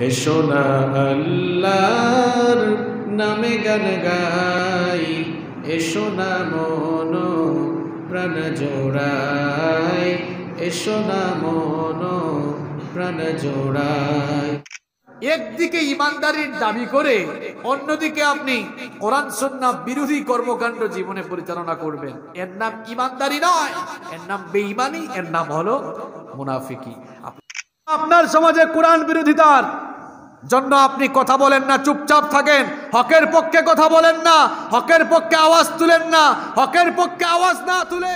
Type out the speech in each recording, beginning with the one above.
এসো না আল্লাহর নামে গান গাই, এসো না মন প্রাণ জোড়াই, এসো না মন প্রাণ জোড়াই। একদিকে ইমানদারির দাবি করে অন্যদিকে আপনি কোরআন সুন্নাহ বিরোধী কর্মকাণ্ড জীবনে পরিচালনা করবেন, এর নাম ইমানদারি নয়, এর নাম বেঈমানি, এর নাম হলো মুনাফিকি। আপনার সমাজে কোরআন বিরোধিতার জন্য আপনি কথা বলেন না, চুপচাপ থাকেন, হকের পক্ষে কথা বলেন না, হকের পক্ষে আওয়াজ তুলেন না, হকের পক্ষে আওয়াজ না তুলে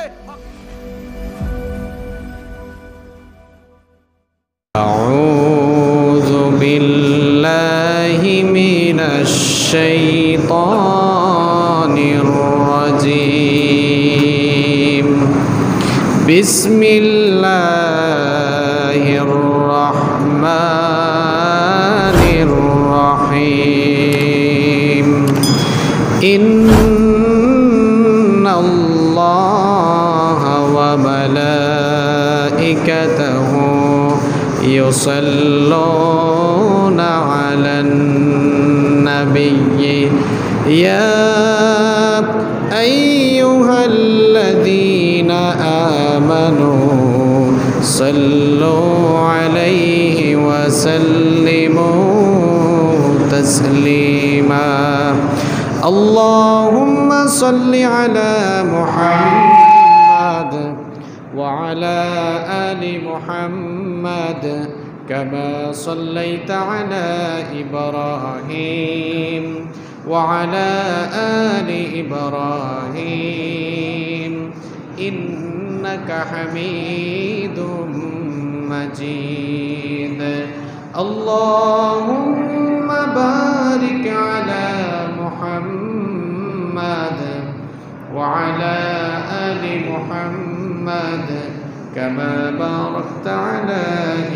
আউযু বিল্লাহি মিনাশ শাইতানির রাজীম। বিসমিল্লাহির রাহমানির রাহিম। ইন্নাল্লাহা ওয়া মালাইকাতাহু يصلون على النبي يا أيها الذين آمنوا صلوا عليه وسلموا تسليما اللهم صل على محمد وعلى آل محمد كما صليت على إبراهيم وعلى آل إبراهيم إنك حميد مجيد اللهم بارك على محمد وعلى آل محمد كما باركت على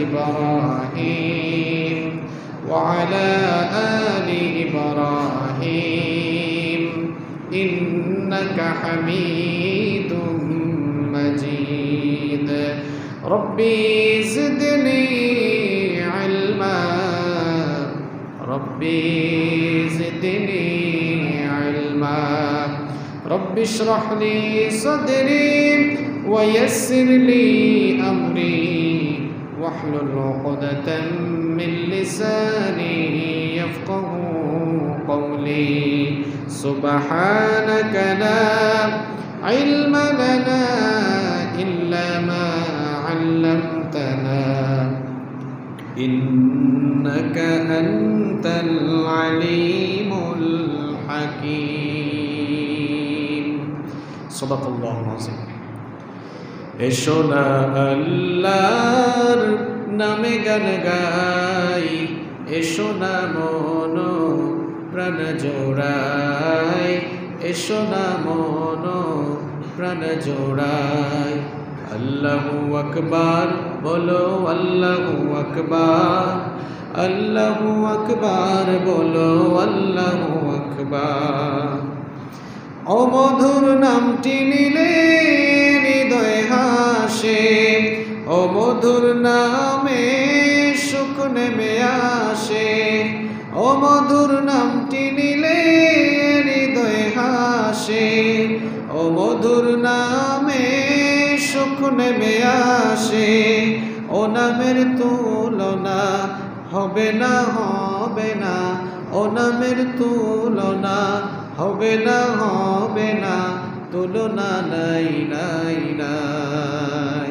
إبراهيم وعلى آل إبراهيم إنك حميد مجيد ربي زدني علما ربي زدني علما رب اشرح لي صدري ويسر لي أمري واحلل عقدة من لساني يفقه قولي سبحانك لا علم لنا إلا ما علمتنا إنك أنت العليم الحكيم صدق الله العظيم। এসো না আল্লাহর নামে গান গাই, এসো না মন প্রাণ জোড়াই, এসো না মন প্রাণ জোড়াই। আল্লাহু আকবার বলো, আল্লাহু আকবার, আল্লাহু আকবার বলো, আল্লাহু আকবার। ও মধুর নামটি নিলে হৃদয় হাসে, ও মধুর নামে সুখ নেমে আসে, ও মধুর নামটি নিলে হৃদয় হাসে, ও মধুর নামে সুখ নেমে আসে। ও নামের তুলনা হবে না, হবে না, ও নামের তুলনা হবে না, হবে না, তুলনা নাই নাই নাই।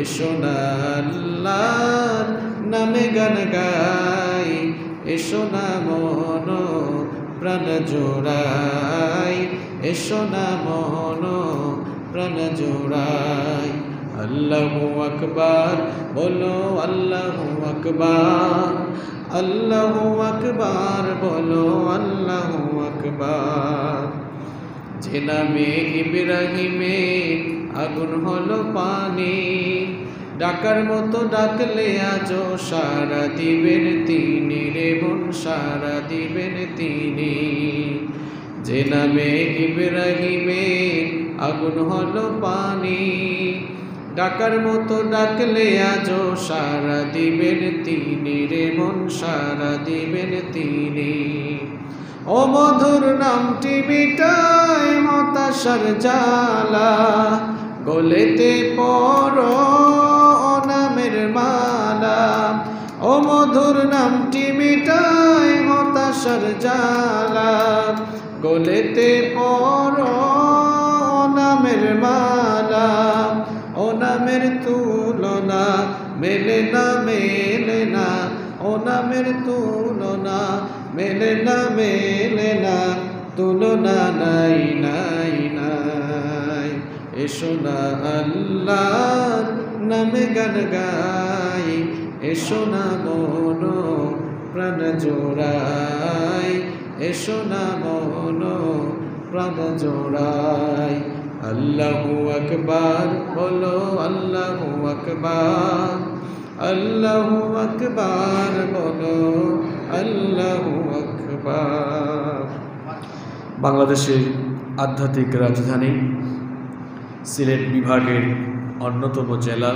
এসো না আল্লাহর নামে গান গাই, এসো না মন প্রাণ জোড়াই, এসো না মন প্রাণ জোড়াই। আল্লাহু আকবার বলো, আল্লাহু আকবার, আল্লাহু আকবার বলো, আল্লাহু আকবার। যে নামে ইব্রাহিমে আগুন হলো পানি, ডাকার মতো ডাকলে আজও সারা দিবেন তিনি রে মন, সারা দিবেন তিনি। যে নামে ইব্রাহিমে আগুন হলো পানি, ডাকার মতো ডাকলে আজও সারা দিবেন তিনি রে মন, সারা দিবেন তিনি। ও মধুর নামটি মিটায় হতাশার জ্বালা, গলেতে পড়ো ও নামের মালা। ও মধুর নামটি মিটায় হতাশার জ্বালা, গলেতে পড়ো ও নামের মালা। ও নামের তুলনা মেলে না, মেলে না। ও নামের তুলনা মেলে না, মেলে না। তুলনা নাই, নাই, নাই। এসো না আল্লাহর নামে গান গাই, এসো না মন প্রাণ জোড়াই, এসো না মন প্রাণ জোড়াই। আল্লাহু আকবার বলো, আল্লাহু আকবার, আল্লাহু আকবার বলো, আল্লাহু আকবার। বাংলাদেশের আধ্যাত্মিক রাজধানী সিলেট বিভাগের অন্যতম জেলা,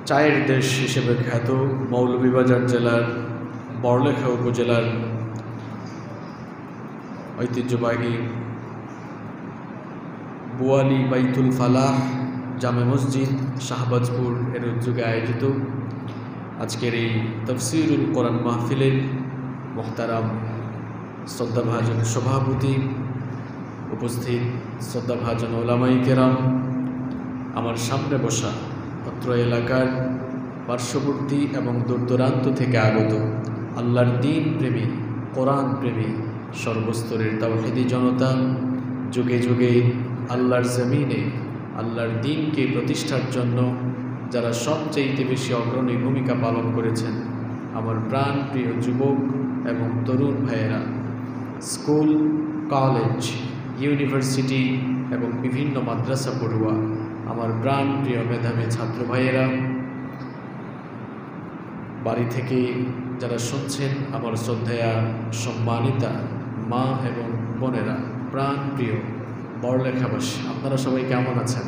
চায়ের দেশ হিসেবে খ্যাত মৌলভীবাজার জেলার বড়লেখা উপজেলার ঐতিহ্যবাহী বোয়ালি বাইতুল ফালাহ জামে মসজিদ শাহবাজপুর এর উদ্যোগে আয়োজিত আজকের এই তাফসীরুল কোরআন মাহফিলের মোহতারাম শ্রদ্ধাভাজন সভাপতি, উপস্থিত শ্রদ্ধাভাজন ওলামায়ে কেরাম, আমার সামনে বসা অত্র এলাকার পার্শ্ববর্তী এবং দূরদূরান্ত থেকে আগত আল্লাহর দ্বীন প্রেমী, কোরআন প্রেমী সর্বস্তরের তাওহীদি জনতা, যুগে যুগে আল্লাহর জমিনে আল্লাহর দ্বীনকে প্রতিষ্ঠার জন্য যারা সবচেয়ে বেশি অগ্রণী ভূমিকা পালন করেছেন, আমার প্রাণ প্রিয় যুবক এবং তরুণ ভাইয়েরা, স্কুল, কলেজ, ইউনিভার্সিটি এবং বিভিন্ন মাদ্রাসা পড়ুয়া, আমার প্রাণ প্রিয় মেধাবী ছাত্র ভাইয়েরা, বাড়ি থেকে যারা শুনছেন, আমার শ্রদ্ধেয়া সম্মানিতা মা এবং বোনেরা, প্রাণ প্রিয় বড়লেখাবাসী, আপনারা সবাই কেমন আছেন?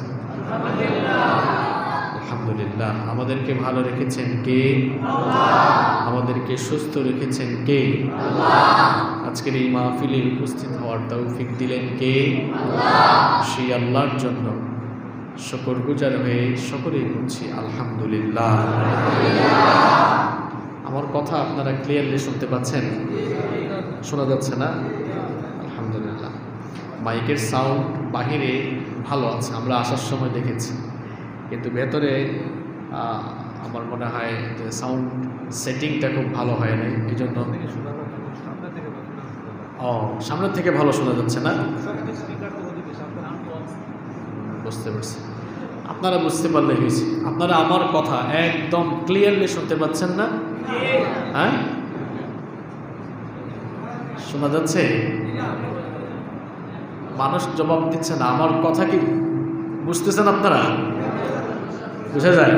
আলহামদুলিল্লাহ। আমাদেরকে ভালো রেখেছেন কে? আমাদেরকে সুস্থ রেখেছেন কে? আজকের এই মাহফিলে উপস্থিত হওয়ার তৌফিক দিলেন কে? সেই আল্লাহর জন্য শুকরগুজার হয়ে সকলেই বলছি আলহামদুলিল্লাহ। আমার কথা আপনারা ক্লিয়ারলি শুনতে পাচ্ছেন? শোনা যাচ্ছে না? আলহামদুলিল্লাহ। মাইকের সাউন্ড বাহিরে ভালো আছে, আমরা আসার সময় দেখেছি, কিন্তু ভেতরে আমার মনে হয় যে সাউন্ড সেটিংটা খুব ভালো হয় নাই, এই জন্য। ও, সামনের থেকে ভালো শোনা যাচ্ছে না? বুঝতে পারছি, আপনারা বুঝতে পারলে হয়েছে। আপনারা আমার কথা একদম ক্লিয়ারলি শুনতে পাচ্ছেন না? হ্যাঁ, শোনা যাচ্ছে? মানুষ জবাব দিচ্ছে না, আমার কথা কি বুঝতেছেন আপনারা? বুঝা যায়?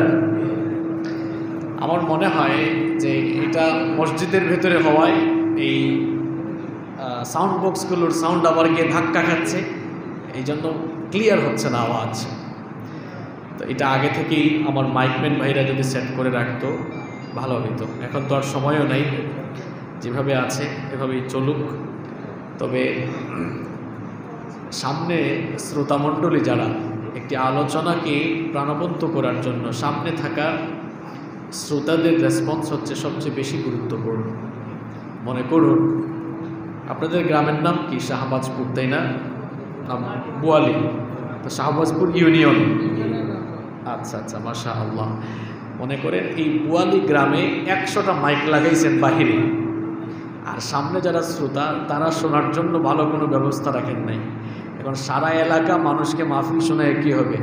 আমার মনে হয় যে এটা মসজিদের ভেতরে হওয়ায় এই সাউন্ড বক্সগুলোর সাউন্ড আবার গিয়ে ধাক্কা খাচ্ছে, এই জন্য ক্লিয়ার হচ্ছে না আওয়াজ। তো এটা আগে থেকেই আমার মাইকম্যান ভাইরা যদি সেট করে রাখতো ভালো হইতো। এখন তো আর সময়ও নাই, যেভাবে আছে এভাবেই চলুক। তবে সামনে শ্রোতামণ্ডলী যারা, একটি আলোচনাকে প্রাণবন্ত করার জন্য সামনে থাকা শ্রোতাদের রেসপন্স হচ্ছে সবচেয়ে বেশি গুরুত্বপূর্ণ। মনে করুন আপনাদের গ্রামের নাম কি? শাহবাজপুর, তাই না? নাম বোয়ালি, তো শাহবাজপুর ইউনিয়ন। আচ্ছা আচ্ছা, মাশাআল্লাহ। মনে করেন এই বোয়ালি গ্রামে 100টা মাইক লাগাইছেন বাহিরে, আর সামনে যারা শ্রোতা তারা শোনার জন্য ভালো কোনো ব্যবস্থা রাখেন নাই। এখন সারা এলাকা মানুষকে মাহফিল শোনায় কী হবে?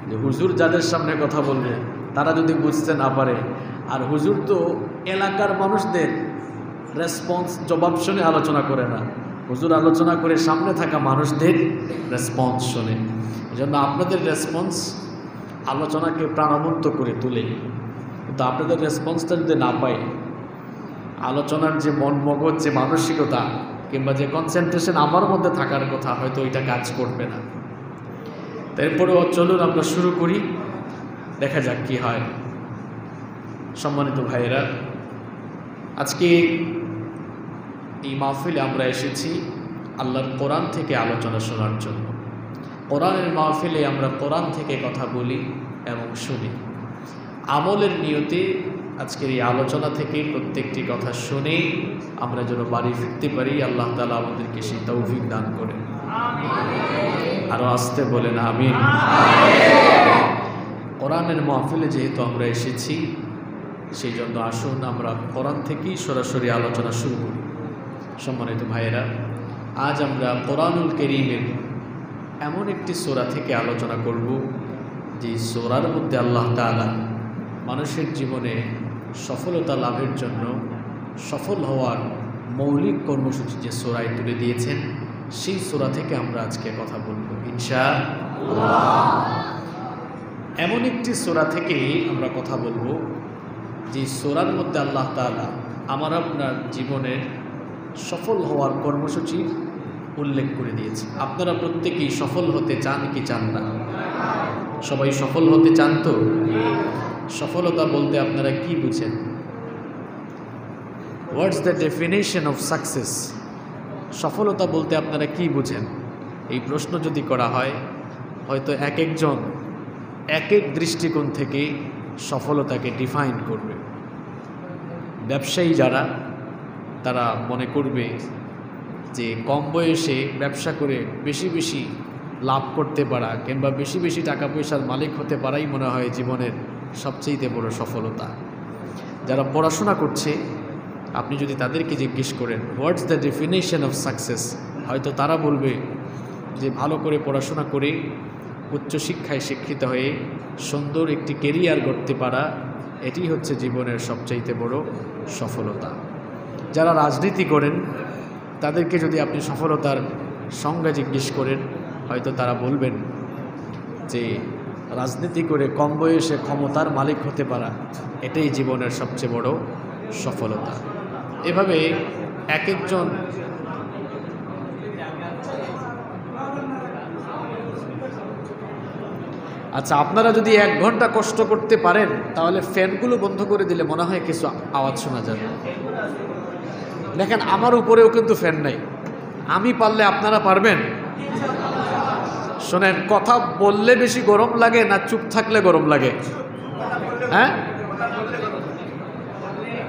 যে হুজুর যাদের সামনে কথা বলবে তারা যদি বুঝতে না পারে, আর হুজুর তো এলাকার মানুষদের রেসপন্স জবাব শুনে আলোচনা করে না, হুজুর আলোচনা করে সামনে থাকা মানুষদের রেসপন্স শোনে। এই জন্য আপনাদের রেসপন্স আলোচনাকে প্রাণবন্ত করে তোলে। কিন্তু আপনাদের রেসপন্সটা যদি না পাই, আলোচনার যে মন মগজ, যে মানসিকতা কিংবা যে কনসেন্ট্রেশন আমার মধ্যে থাকার কথা, হয়তো ওইটা কাজ করবে না। তারপরেও চলুন আমরা শুরু করি, দেখা যাক কি হয়। সম্মানিত ভাইয়েরা, আজকে এই মাহফিলে আমরা এসেছি আল্লাহর কোরআন থেকে আলোচনা শোনার জন্য। কোরআনের মাহফিলে আমরা কোরআন থেকে কথা বলি এবং শুনি। আমলের নিয়তে আজকের এই আলোচনা থেকে প্রত্যেকটি কথা শুনে আমরা যেন বাড়ি ফিরতে পারি। আল্লাহ তাআলা আমাদেরকে সেই তৌফিক দান করে। আরো আসতে বলেন আমিন। কোরআনের মাহফিলে যেহেতু আমরা এসেছি, সেই জন্য আসুন আমরা কোরআন থেকেই সরাসরি আলোচনা শুরু করি। সম্মানিত ভাইয়েরা, আজ আমরা কোরআনুল কারীমের এমন একটি সূরা থেকে আলোচনা করব যে সূরার মধ্যে আল্লাহ তাআলা মানুষের জীবনে সফলতা লাভের জন্য সফল হওয়ার মৌলিক কর্মসূচি যে সূরায় তুলে দিয়েছেন, সেই সূরা থেকে আমরা আজকে কথা বলবো ইনশাআল্লাহ। এমন একটি সূরা থেকে আমরা কথা বলবো যে সূরার মধ্যে আল্লাহ তাআলা আমার আপনার জীবনের সফল হওয়ার কর্মসূচি উল্লেখ করে দিয়েছে। আপনারা প্রত্যেকেই সফল হতে চান কি চান না? সবাই সফল হতে চান তো? সফলতা বলতে আপনারা কি বুঝেন? What's the definition of success? সফলতা বলতে আপনারা কি বুঝেন? এই প্রশ্ন যদি করা হয়, হয়তো এক একজন এক এক দৃষ্টিকোণ থেকে সফলতাকে ডিফাইন করবে। ব্যবসায়ী যারা, তারা মনে করবে যে কম বয়সে ব্যবসা করে বেশি বেশি লাভ করতে পারা কিংবা বেশি বেশি টাকা পয়সার মালিক হতে পারাই মনে হয় জীবনের সবচেয়ে বড় সফলতা। যারা পড়াশোনা করছে, আপনি যদি তাদেরকে জিজ্ঞেস করেন what's the definition of success, হয়তো তারা বলবে যে ভালো করে পড়াশোনা করে উচ্চশিক্ষায় শিক্ষিত হয়ে সুন্দর একটি কেরিয়ার গড়তে পারা, এটি হচ্ছে জীবনের সবচাইতে বড় সফলতা। যারা রাজনীতি করেন, তাদেরকে যদি আপনি সফলতার সংজ্ঞা জিজ্ঞেস করেন, হয়তো তারা বলবেন যে রাজনীতি করে কম বয়সে ক্ষমতার মালিক হতে পারা, এটাই জীবনের সবচেয়ে বড় সফলতা। এভাবে এক একজন আচ্ছা, আপনারা যদি 1 ঘন্টা কষ্ট করতে পারেন, তাহলে ফ্যানগুলো বন্ধ করে দিলে মনে হয় কিছু আওয়াজ শোনা যাবে। দেখেন, আমার উপরেও কিন্তু ফ্যান নাই। আমি পারলে আপনারা পারবেন? শোনেন, কথা বললে বেশি গরম লাগে না চুপ থাকলে গরম লাগে? হ্যাঁ,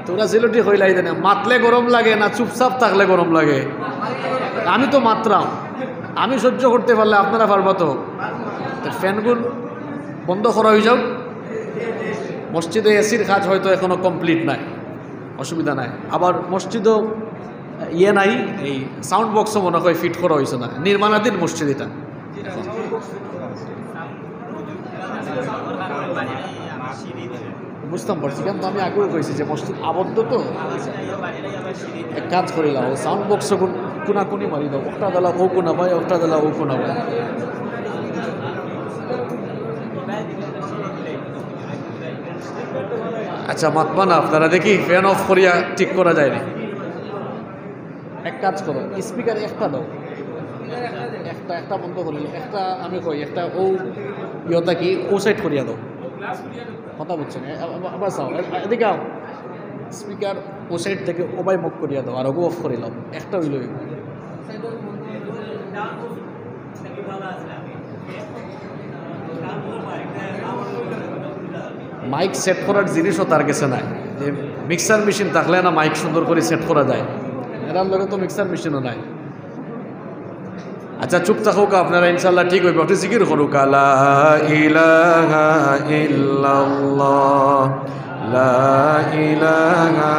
তোরা জিলটি হইলাই দেন, মাতলে গরম লাগে না চুপচাপ থাকলে গরম লাগে? আমি তো মাত্রাম, আমি সহ্য করতে পারলে আপনারা পারবো তো? ফ্যানগুলো বন্ধ করা হয়ে যাও। মসজিদে এসির কাজ হয়তো এখনো কমপ্লিট নাই, অসুবিধা নাই। আবার মসজিদও নাই, এই সাউন্ড বক্সও মনে হয় ফিট করা হয়েছে না, নির্মাণাধীন মসজিদ এটা। বুঝতাম পারছি, কিন্তু আমি আগেও কইছি যে মসজিদ আবদ্ধ তো। এক কাজ করিলাম, সাউন্ড বক্স কোনাকুনি মারি দাও, ওটা দিলা ও কোনা ভাই, ওটা দিলা ও কোনা ভাই। আচ্ছা, মাতবা না আপনারা, দেখি ফ্যান অফ করিয়া ঠিক করা যায় না। এক কাজ করো, স্পিকার একটা দাও, একটা বন্ধ করিল, একটা আমি কই একটা ও ইয়তা কি ও সাইড করিয়া দাও। কথা বুঝছেন? আবার চাও, এদিকে আও, স্পিকার ও সাইড থেকে ওবাই মুখ করিয়া দাও, আর ওগো অফ করে দাও। একটা হইল মাইক সেট করার জিনিসও তার কাছে নাই। যে মিক্সার মেশিন থাকলে না মাইক সুন্দর করে সেট করা যায়, এরার লগে তো মিক্সার মেশিনও নাই। আচ্ছা, চুপ থাকুক আপনারা, ইনশাল্লাহ ঠিক হইবে। ওটা জিকির করুক, লা ইলাহা ইল্লাল্লাহ, লা ইলাহা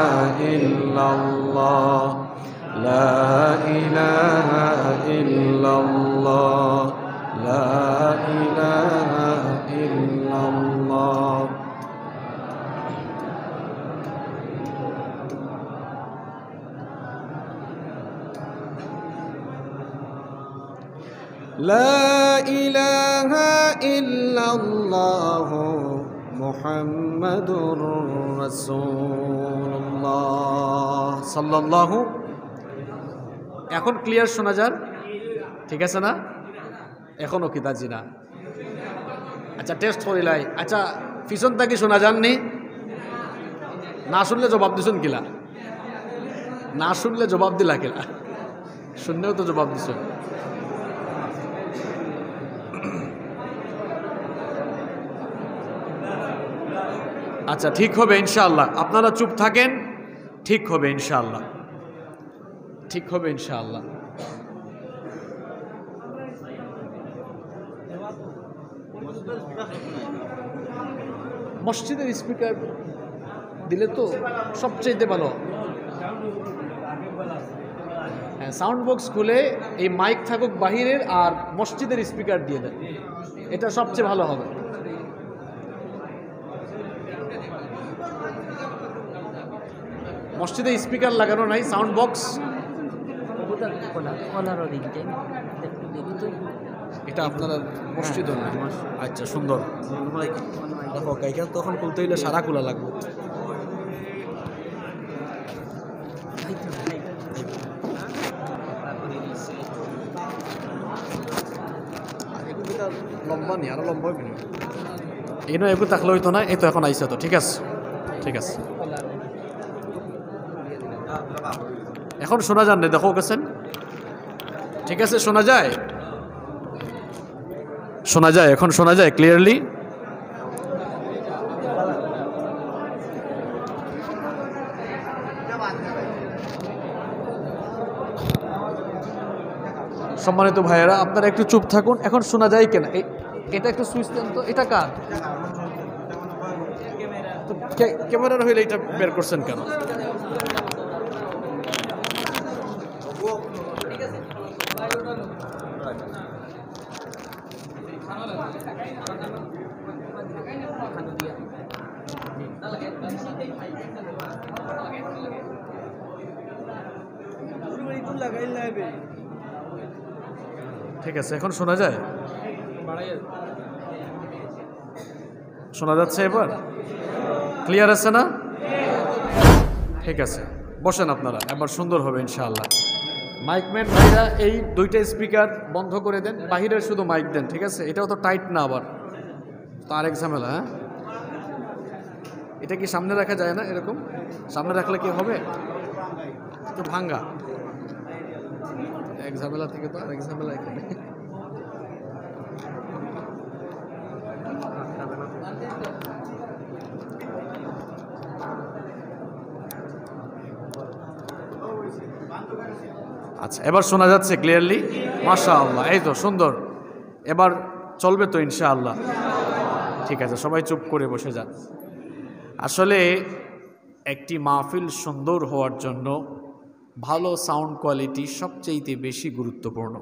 ইল্লাল্লাহ, লা ইলাহা ইল্লাল্লাহ, লা ইলাহা ইল্লাল্লাহ। لا إله إلا الله محمد رسول الله صلى الله। এখন ক্লিয়ার শোনা যার? ঠিক আছে না? এখনো কি দাজি না? আচ্ছা টেস্ট করিলাই আচ্ছা পিছন থাকি শোনা যাননি না শুনলে জবাব দিছুন কিলা না শুনলে জবাব দিলা কিলা শুনলেও তো জবাব দিছ আচ্ছা ঠিক হবে ইনশাআল্লাহ আপনারা চুপ থাকেন ঠিক হবে ইনশাআল্লাহ ঠিক হবে ইনশাআল্লাহ মসজিদের স্পিকার দিলে তো সবচেয়ে ভালো হ্যাঁ সাউন্ড বক্স খুলে এই মাইক থাকুক বাহিরের আর মসজিদের স্পিকার দিয়ে দেন এটা সবচেয়ে ভালো হবে মসজিদে স্পিকার লাগানো নাই সাউন্ড বক্স এটা আপনারা মসজিদও না আচ্ছা সুন্দর দেখো কাইকা তখন খুলতে হইলে সারা খোলা লাগবে লম্বা নি আরো লম্বা হবে এনো এগু থাকলে হইতো না এই তো এখন আইসা তো ঠিক আছে ঠিক আছে এখন শোনা যান না দেখো গেছেন ঠিক আছে শোনা যায় এখন শোনা যায় ক্লিয়ারলি সম্মানিত ভাইয়েরা আপনারা একটু চুপ থাকুন এখন শোনা যায় কেন এটা একটু সুইচ দেন তো এটা কার ক্যামেরার হইলে এটা বের করছেন কেন ঠিক আছে এখন শোনা যায় শোনা যাচ্ছে এবার ক্লিয়ার আছে না ঠিক আছে বসেন আপনারা এবার সুন্দর হবে ইনশাআল্লাহ মাইকম্যান ভাইরা এই দুইটা স্পিকার বন্ধ করে দেন বাহিরের শুধু মাইক দেন ঠিক আছে এটাও তো টাইট না আবার তো আরেক ঝামেলা হ্যাঁ এটা কি সামনে রাখা যায় না এরকম সামনে রাখলে কি হবে তো ভাঙ্গা এক ঝামেলা থেকে তো আরেক ঝামেলা এখানে আচ্ছা এবার শোনা যাচ্ছে ক্লিয়ারলি মাশাআল্লাহ এই তো সুন্দর এবার চলবে তো ইনশাআল্লাহ ঠিক আছে সবাই চুপ করে বসে যান আসলে একটি মাহফিল সুন্দর হওয়ার জন্য ভালো সাউন্ড কোয়ালিটি সবচেয়ে বেশি গুরুত্বপূর্ণ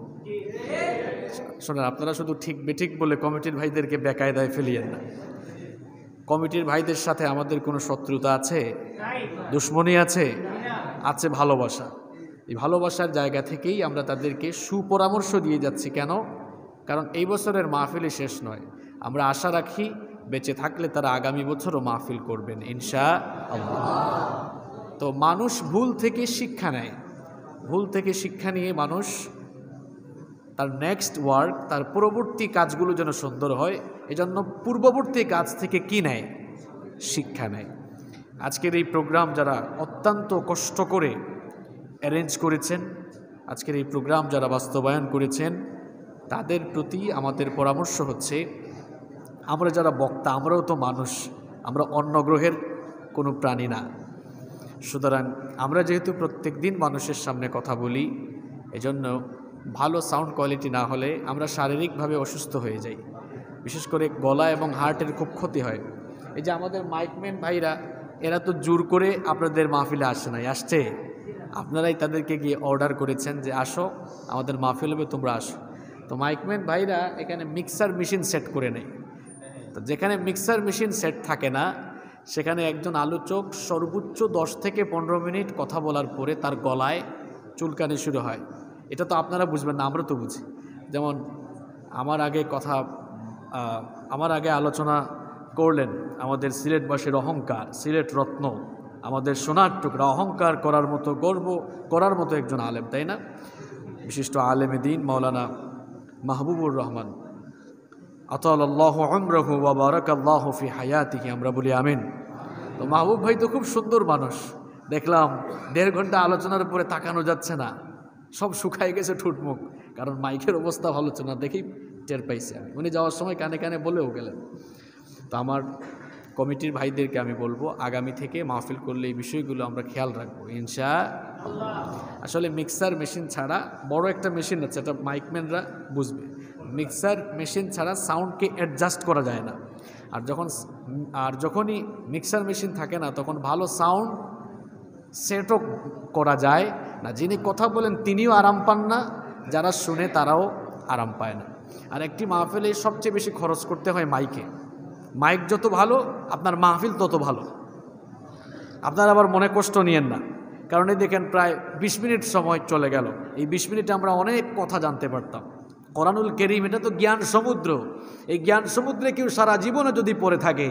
শোনেন আপনারা শুধু ঠিক বেঠিক বলে কমিটির ভাইদেরকে বেকায়দায় ফেলিয়েন না কমিটির ভাইদের সাথে আমাদের কোনো শত্রুতা আছে দুশ্মনী আছে আছে ভালোবাসা এই ভালোবাসার জায়গা থেকেই আমরা তাদেরকে সুপরামর্শ দিয়ে যাচ্ছি কেন কারণ এই বছরের মাহফিলই শেষ নয় আমরা আশা রাখি বেঁচে থাকলে তারা আগামী বছরও মাহফিল করবেন ইনশাআল্লাহ তো মানুষ ভুল থেকে শিক্ষা নেয় ভুল থেকে শিক্ষা নিয়ে মানুষ তার নেক্সট ওয়ার্ক তার পরবর্তী কাজগুলো যেন সুন্দর হয় এজন্য পূর্ববর্তী কাজ থেকে কি নেয় শিক্ষা নেয় আজকের এই প্রোগ্রাম যারা অত্যন্ত কষ্ট করে অ্যারেঞ্জ করেছেন আজকের এই প্রোগ্রাম যারা বাস্তবায়ন করেছেন তাদের প্রতি আমাদের পরামর্শ হচ্ছে আমরা যারা বক্তা আমরাও তো মানুষ আমরা অন্য গ্রহের কোনো প্রাণী না সুতরাং আমরা যেহেতু প্রত্যেক দিন মানুষের সামনে কথা বলি এজন্য ভালো সাউন্ড কোয়ালিটি না হলে আমরা শারীরিকভাবে অসুস্থ হয়ে যাই বিশেষ করে গলা এবং হার্টের খুব ক্ষতি হয় এই যে আমাদের মাইকম্যান ভাইরা এরা তো জোর করে আপনাদের মাহফিলে আসে নাই আসছে আপনারাই তাদেরকে গিয়ে অর্ডার করেছেন যে আসো আমাদের মাহফিল হবে তোমরা আসো তো মাইকম্যান ভাইরা এখানে মিক্সার মেশিন সেট করে নেয় তো যেখানে মিক্সার মেশিন সেট থাকে না সেখানে একজন আলোচক সর্বোচ্চ 10 থেকে 15 মিনিট কথা বলার পরে তার গলায় চুলকানি শুরু হয় এটা তো আপনারা বুঝবেন না আমরা তো বুঝি যেমন আমার আগে আলোচনা করলেন আমাদের সিলেটবাসীর অহংকার সিলেট রত্ন আমাদের সোনার টুকরা অহংকার করার মতো গর্ব করার মতো একজন আলেম তাই না বিশিষ্ট আলেমে দ্বীন মাওলানা মাহবুবুর রহমান আতালাল্লাহু উমরাহু ওয়া বারাকাল্লাহু ফি হায়াতিহি, আমরা বলি আমিন। তো মাহবুব ভাই তো খুব সুন্দর মানুষ, দেখলাম 1.5 ঘন্টা আলোচনার উপরে তাকানো যাচ্ছে না, সব শুকায় গেছে ঠুটমুখ, কারণ মাইকের অবস্থা ভালো ছিল না দেখেই টের পাইছে। উনি যাওয়ার সময় কানে কানে বলেও গেলেন। তো আমার কমিটির ভাইদেরকে আমি বলবো, আগামী থেকে মাহফিল করলে এই বিষয়গুলো আমরা খেয়াল রাখবো ইনশাআল্লাহ। আসলে মিক্সার মেশিন ছাড়া, বড় একটা মেশিন আছে, এটা মাইকম্যানরা বুঝবে, মিক্সার মেশিন ছাড়া সাউন্ডকে অ্যাডজাস্ট করা যায় না। আর যখনই মিক্সার মেশিন থাকে না, তখন ভালো সাউন্ড সেটও করা যায় না। যিনি কথা বলেন তিনিও আরাম পান না, যারা শুনে তারাও আরাম পায় না। আর একটি মাহফিলে সবচেয়ে বেশি খরচ করতে হয় মাইকে। মাইক যত ভালো, আপনার মাহফিল তত ভালো। আপনারা আবার মনে কষ্ট নিয়েন না, কারণ এই দেখেন প্রায় 20 মিনিট সময় চলে গেল। এই 20 মিনিটে আমরা অনেক কথা জানতে পারতাম। কোরআনুল কারীম এটা তো জ্ঞান সমুদ্র। এই জ্ঞান সমুদ্রে কেউ সারা জীবনে যদি পড়ে থাকে,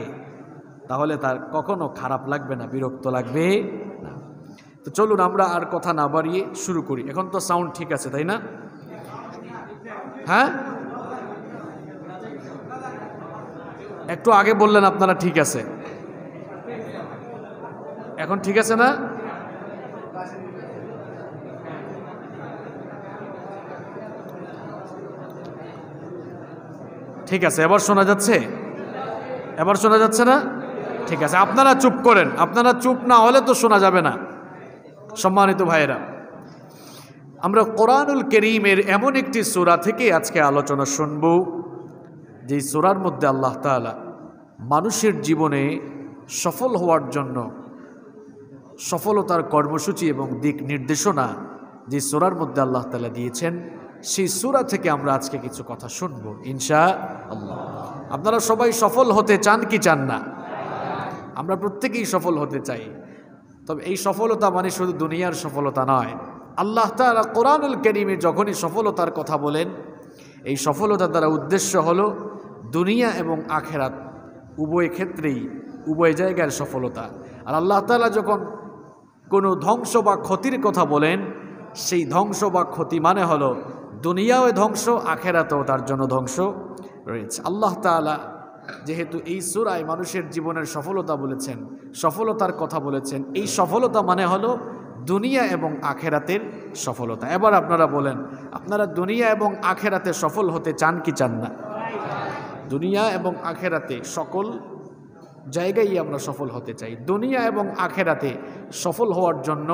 তাহলে তার কখনো খারাপ লাগবে না, বিরক্ত লাগবে না। তো চলুন আমরা আর কথা না বাড়িয়ে শুরু করি। এখন তো সাউন্ড ঠিক আছে, তাই না? হ্যাঁ, একটু আগে বললেন আপনারা ঠিক আছে, এখন ঠিক আছে না? ঠিক আছে, এবার শোনা যাচ্ছে? এবার শোনা যাচ্ছে না? ঠিক আছে, আপনারা চুপ করেন। আপনারা চুপ না হলে তো শোনা যাবে না। সম্মানিত ভাইয়েরা, আমরা কোরআনুল কারীমের এমন একটি সূরা থেকে আজকে আলোচনা শুনব, যে সূরার মধ্যে আল্লাহ তাআলা মানুষের জীবনে সফল হওয়ার জন্য সফলতার কর্মসূচি এবং দিক নির্দেশনা যে সূরার মধ্যে আল্লাহ তাআলা দিয়েছেন, সেই সূরা থেকে আমরা আজকে কিছু কথা শুনব ইনশাআল্লাহ। আপনারা সবাই সফল হতে চান কি চান না? আমরা প্রত্যেকেই সফল হতে চাই। তবে এই সফলতা মানে শুধু দুনিয়ার সফলতা নয়। আল্লাহ তাআলা কোরআনুল কারীমে যখনই সফলতার কথা বলেন, এই সফলতা দ্বারা উদ্দেশ্য হলো দুনিয়া এবং আখেরাত উভয় ক্ষেত্রেই, উভয় জায়গার সফলতা। আর আল্লাহ তাআলা যখন কোনো ধ্বংস বা ক্ষতির কথা বলেন, সেই ধ্বংস বা ক্ষতি মানে হলো দুনিয়াও ধ্বংস, আখেরাতেও তার জন্য ধ্বংস রয়েছে। আল্লাহ তাআলা যেহেতু এই সূরায় মানুষের জীবনের সফলতা বলেছেন, সফলতার কথা বলেছেন, এই সফলতা মানে হলো দুনিয়া এবং আখেরাতের সফলতা। এবার আপনারা বলেন, আপনারা দুনিয়া এবং আখেরাতে সফল হতে চান কি চান না? দুনিয়া এবং আখেরাতে সকল জায়গায় আমরা সফল হতে চাই। দুনিয়া এবং আখেরাতে সফল হওয়ার জন্য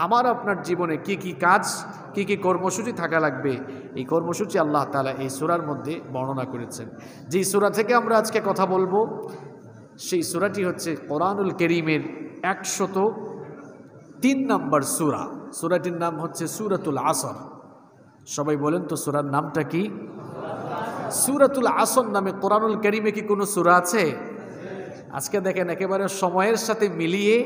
আমার আপনার জীবনে কি কি কাজ, কি কি কর্মসূচি থাকা লাগবে, এই কর্মসূচি আল্লাহ তাআলা এই সূরার মধ্যে বর্ণনা করেছেন। যেই সূরা থেকে আমরা আজকে কথা বলবো, সেই সূরাটি হচ্ছে কোরআনুল কারীমের 103 নম্বর সূরা। সূরাটির নাম হচ্ছে সূরাতুল আসর। সবাই বলেন তো সূরার নামটা কি? সূরাতুল আসর নামে কোরআনুল কারীমে কি কোনো সূরা আছে? আজকে দেখেন একেবারে সময়ের সাথে মিলিয়ে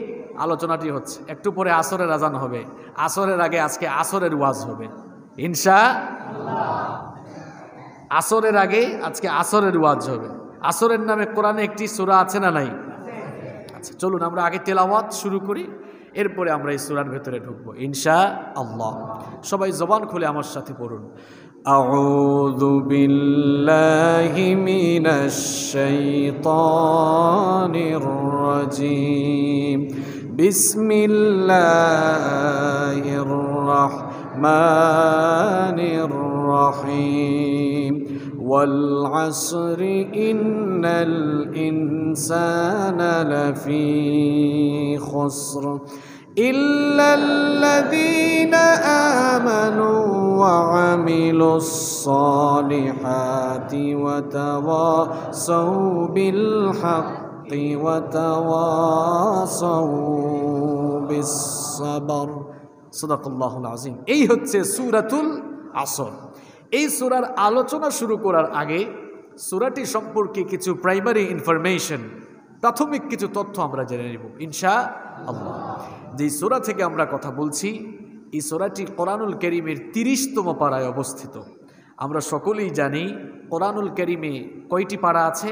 আলোচনাটি হচ্ছে। একটু পরে আসরের আজান হবে, আসরের আগে আজকে আসরের ওয়াজ হবে ইনশাআল্লাহ। আসরের আগে আজকে আসরের ওয়াজ হবে। আসরের নামে কোরআনে একটি সূরা আছে না নাই? আচ্ছা, চলুন আমরা আগে তেলাওয়াত শুরু করি, এরপরে আমরা এই সূরার ভেতরে ঢুকবো ইনশাআল্লাহ। সবাই জবান খুলে আমার সাথে পড়ুন। আউযু বিল্লাহি মিনাশ শাইতানির রাজীম। বিসমিল্লাহির রাহমানির রহিম। ওয়াল আসরি ইন্নাল ইনসানা লাফি খুসর إلا الذين آمنوا وعملوا الصالحات وتواصوا بالحق وتواصوا بالصبر صدق الله العظيم। এই হচ্ছে সূরাতুল আসর। এই সূরার আলোচনা শুরু করার আগে সূরাটি সম্পর্কে কিছু প্রাইমারি ইনফরমেশন, প্রাথমিক কিছু তথ্য আমরা জেনে নেব ইনশাআল্লাহ। যে সূরা থেকে আমরা কথা বলছি, এই সূরাটি কোরআনুল কারীমের 30তম পারায় অবস্থিত। আমরা সকলেই জানি কোরআনুল কারীমে কয়টি পারা আছে?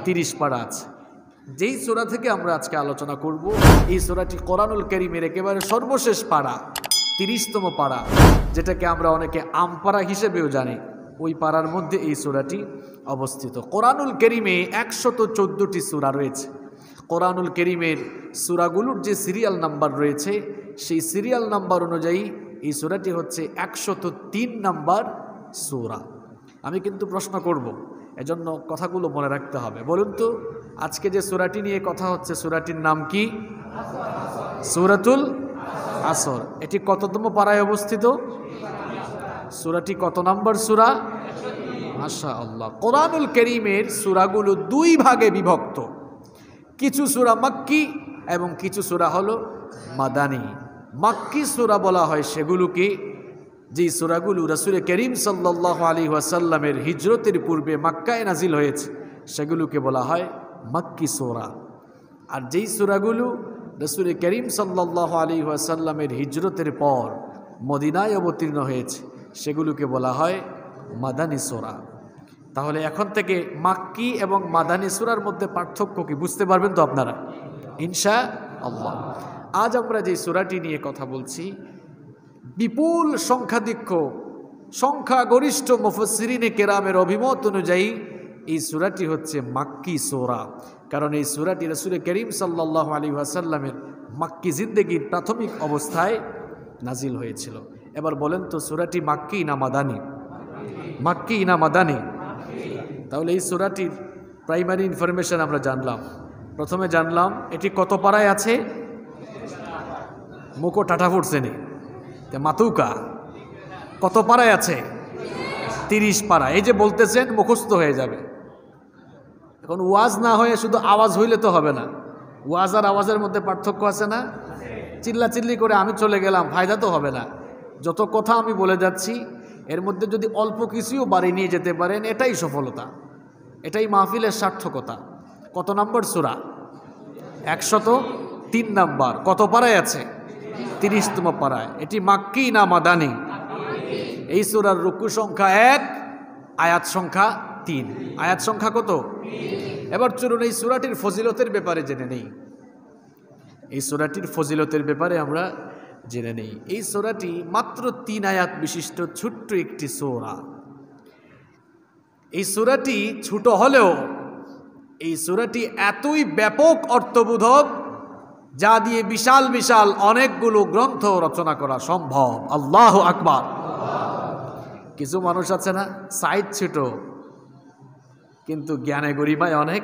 30 পারা আছে। যেই সূরা থেকে আমরা আজকে আলোচনা করব, এই সূরাটি কোরআনুল কারীমের একেবারে সর্বশেষ পারা, 30তম পারা, যেটাকে আমরা অনেকে আমপারা হিসেবেও জানি। ওই পাড়ার মধ্যে এই সূরাটি অবস্থিত। কোরআনুল কারীমে 114টি সূরা রয়েছে। কোরআনুল কারীমের সূরাগুলোর যে সিরিয়াল নাম্বার রয়েছে সেই সিরিয়াল নাম্বার অনুযায়ী এই সূরাটি হচ্ছে 103 নাম্বার সূরা। আমি কিন্তু প্রশ্ন করব, এজন্য কথাগুলো মনে রাখতে হবে। বলুন তো, আজকে যে সূরাটি নিয়ে কথা হচ্ছে সূরাটির নাম কি? সূরাতুল আসর। এটি কততম পারায় অবস্থিত? সূরাটি কত নাম্বার সূরা? মাশাআল্লাহ। কোরআনুল কারীমের সূরাগুলো দুই ভাগে বিভক্ত। কিছু সূরা মাক্কি এবং কিছু সূরা হলো মাদানী। মাক্কি সূরা বলা হয় সেগুলোকে, যে সূরাগুলো রাসূল করিম সাল্লাল্লাহু আলাইহি ওয়াসাল্লামের হিজরতের পূর্বে মক্কায় নাজিল হয়েছে সেগুলোকে বলা হয় মাক্কি সূরা। আর যেই সূরাগুলো রাসূল করিম সাল্লাল্লাহু আলাইহি ওয়াসাল্লামের হিজরতের পর মদিনায় অবতীর্ণ হয়েছে সেগুলোকে বলা হয় মাদানী সূরা। তাহলে এখন থেকে মাক্কি এবং মাদানী সূরার মধ্যে পার্থক্য কি বুঝতে পারবেন তো আপনারা ইনশাআল্লাহ। আজ আমরা যে সূরাটি নিয়ে কথা বলছি, বিপুল সংখ্যাগরিষ্ঠ মুফাসসিরিনে কেরামের অভিমত অনুযায়ী এই সূরাটি হচ্ছে মাক্কি সূরা। কারণ এই সূরাটি রাসূল করিম সাল্লাল্লাহু আলাইহি ওয়াসাল্লামের মাক্কি জিন্দেগির প্রাথমিক অবস্থায় নাজিল হয়েছিল। এবার বলেন তো, সূরাটি মাক্কি না মাদানী? মাক্কি না মাদানী? তাহলে এই সূরাটির প্রাইমারি ইনফরমেশন আমরা জানলাম। প্রথমে জানলাম এটি কত পারায় আছে। মুখো টাটা ফুটছে নি মাতুকা কত পারায় আছে? 30 পারা। এই যে বলতেছেন মুখস্থ হয়ে যাবে। এখন ওয়াজ না হয়ে শুধু আওয়াজ হইলে তো হবে না। ওয়াজ আর আওয়াজের মধ্যে পার্থক্য আছে না? চিল্লাচিল্লি করে আমি চলে গেলাম, ফায়দা তো হবে না। যত কথা আমি বলে যাচ্ছি এর মধ্যে যদি অল্প কিছুও বাড়ি নিয়ে যেতে পারেন এটাই সফলতা, এটাই মাহফিলের সার্থকতা। কত নম্বর সূরা? 103 নাম্বার। কত পারায় আছে? 30তম পারায়। এটি মাক্কি না মাদানী? এই সূরার রুকু সংখ্যা 1, আয়াত সংখ্যা 3। আয়াত সংখ্যা কত? এবার চলুন এই সূরাটির ফজিলতের ব্যাপারে জেনে নেই। এই সূরাটির ফজিলতের ব্যাপারে আমরা জেনে নেই। এই সূরাটি মাত্র 3 আয়াত বিশিষ্ট ছোট্ট একটি সূরা। এই সূরাটি ছোট হলেও এই সূরাটি এতই ব্যাপক অর্থবোধক যা দিয়ে বিশাল বিশাল অনেকগুলো গ্রন্থ রচনা করা সম্ভব। আল্লাহু আকবার। কিছু মানুষ আছে না, সাইজ ছোট কিন্তু জ্ঞানে গরিমায় অনেক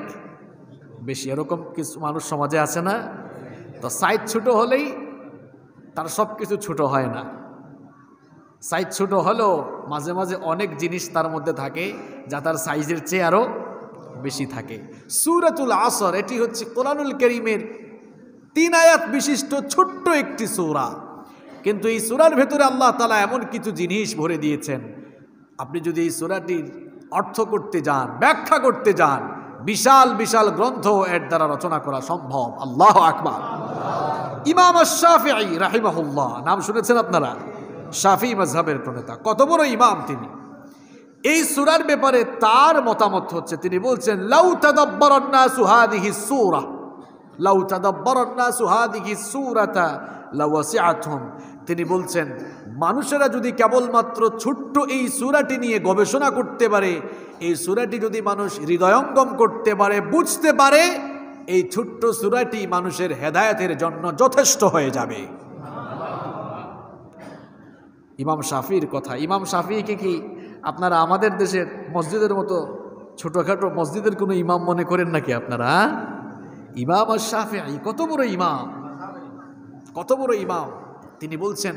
বেশি, এরকম কিছু মানুষ সমাজে আছে না? তো সাইজ ছোট হলেই তার সব কিছু ছোট হয় না। সাইজ ছোট হলেও মাঝে মাঝে অনেক জিনিস তার মধ্যে থাকে যা তার সাইজের চেয়ে আরও বেশি থাকে। সূরাতুল আসর এটি হচ্ছে কোরআনুল কারীমের 3 আয়াত বিশিষ্ট ছোট্ট একটি সূরা, কিন্তু এই সূরার ভেতরে আল্লাহ তাআলা এমন কিছু জিনিস ভরে দিয়েছেন, আপনি যদি এই সূরাটির অর্থ করতে যান, ব্যাখ্যা করতে যান, বিশাল বিশাল গ্রন্থ এর দ্বারা রচনা করা সম্ভব। আল্লাহু আকবার। ইমাম আশ-শাফিঈ রাহিমাহুল্লাহ, নাম শুনেছেন আপনারা? শাফিঈ মাযহাবের প্রণেতা, কত বড় ইমাম তিনি। এই সূরার ব্যাপারে তার মতামত হচ্ছে, তিনি বলছেন লাউ তাদাব্বারান নাসু হাযিহি সূরা, লাউ তাদাব্বারান নাসু হাযিহি সূরাতা লাওয়াসিআতহুম। তিনি বলছেন মানুষেরা যদি কেবলমাত্র ছোট্ট এই সূরাটি নিয়ে গবেষণা করতে পারে, এই সূরাটি যদি মানুষ হৃদয়ঙ্গম করতে পারে, বুঝতে পারে, এই ছোট্ট সূরাটি মানুষের হেদায়েতের জন্য যথেষ্ট হয়ে যাবে। ইমাম শাফির কথা। ইমাম শাফিকে কি আপনারা আমাদের দেশের মসজিদের মতো ছোটখাটো মসজিদের কোনো ইমাম মনে করেন নাকি আপনারা? ইমাম আশ-শাফিঈ কত বড় ইমাম, কত বড় ইমাম। তিনি বলছেন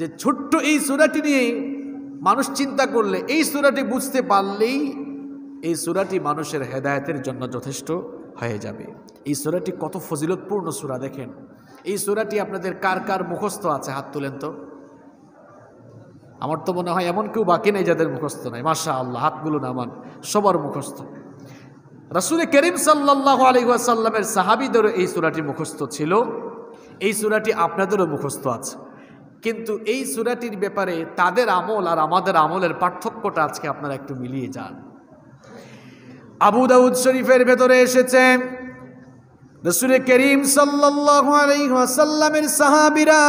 যে ছোট্ট এই সূরাটি নিয়ে মানুষ চিন্তা করলে, এই সূরাটি বুঝতে পারলেই এই সূরাটি মানুষের হেদায়েতের জন্য যথেষ্ট হয়ে যাবে। এই সূরাটি কত ফজিলতপূর্ণ সূরা দেখেন। এই সূরাটি আপনাদের কার কার মুখস্থ আছে? হাত তুলেন তো। আমার তো মনে হয় এমন কেউ বাকি নেই যাদের মুখস্থ নাই। মাশাআল্লাহ, হাতগুলো নামান, সবার মুখস্থ। রাসূল করিম সাল্লাল্লাহু আলাইহি ওয়াসাল্লামের সাহাবীদেরও এই সূরাটি মুখস্থ ছিল, এই সূরাটি আপনাদেরও মুখস্থ আছে। কিন্তু এই সূরাটির ব্যাপারে তাদের আমল আর আমাদের আমলের পার্থক্যটা আজকে আপনারা একটু মিলিয়ে যান। আবু দাউদ শরীফের ভেতরে এসেছে রাসূল করিম সাল্লাল্লাহু আলাইহি ওয়াসাল্লামের সাহাবীরা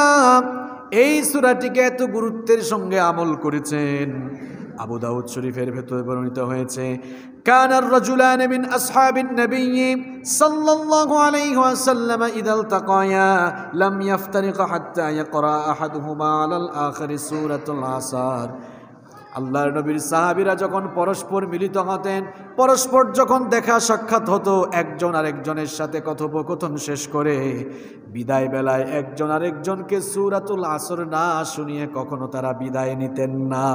এই সূরাটিকে এত গুরুত্বের সঙ্গে আমল করেছেন। আবু দাউদ শরীফের ভেতরে বর্ণিত হয়েছে, কানার রাজুলান মিন আসহাবিন নবী সাল্লাল্লাহু আলাইহি ওয়াসাল্লাম ইযা ইলতাকায়া লাম ইফতারিকা হাত্তা ইয়াকরা আহাদুহুমা আলাল আখির সূরাতুল আসর। আল্লাহর নবীর সাহাবীরা যখন পরস্পর মিলিত হতেন, পরস্পর যখন দেখা সাক্ষাৎ হতো, একজন আরেকজনের সাথে কথোপকথন শেষ করে বিদায় বেলায় একজন আরেকজনকে সূরাতুল আসর না শুনিয়ে কখনো তারা বিদায় নিতেন না।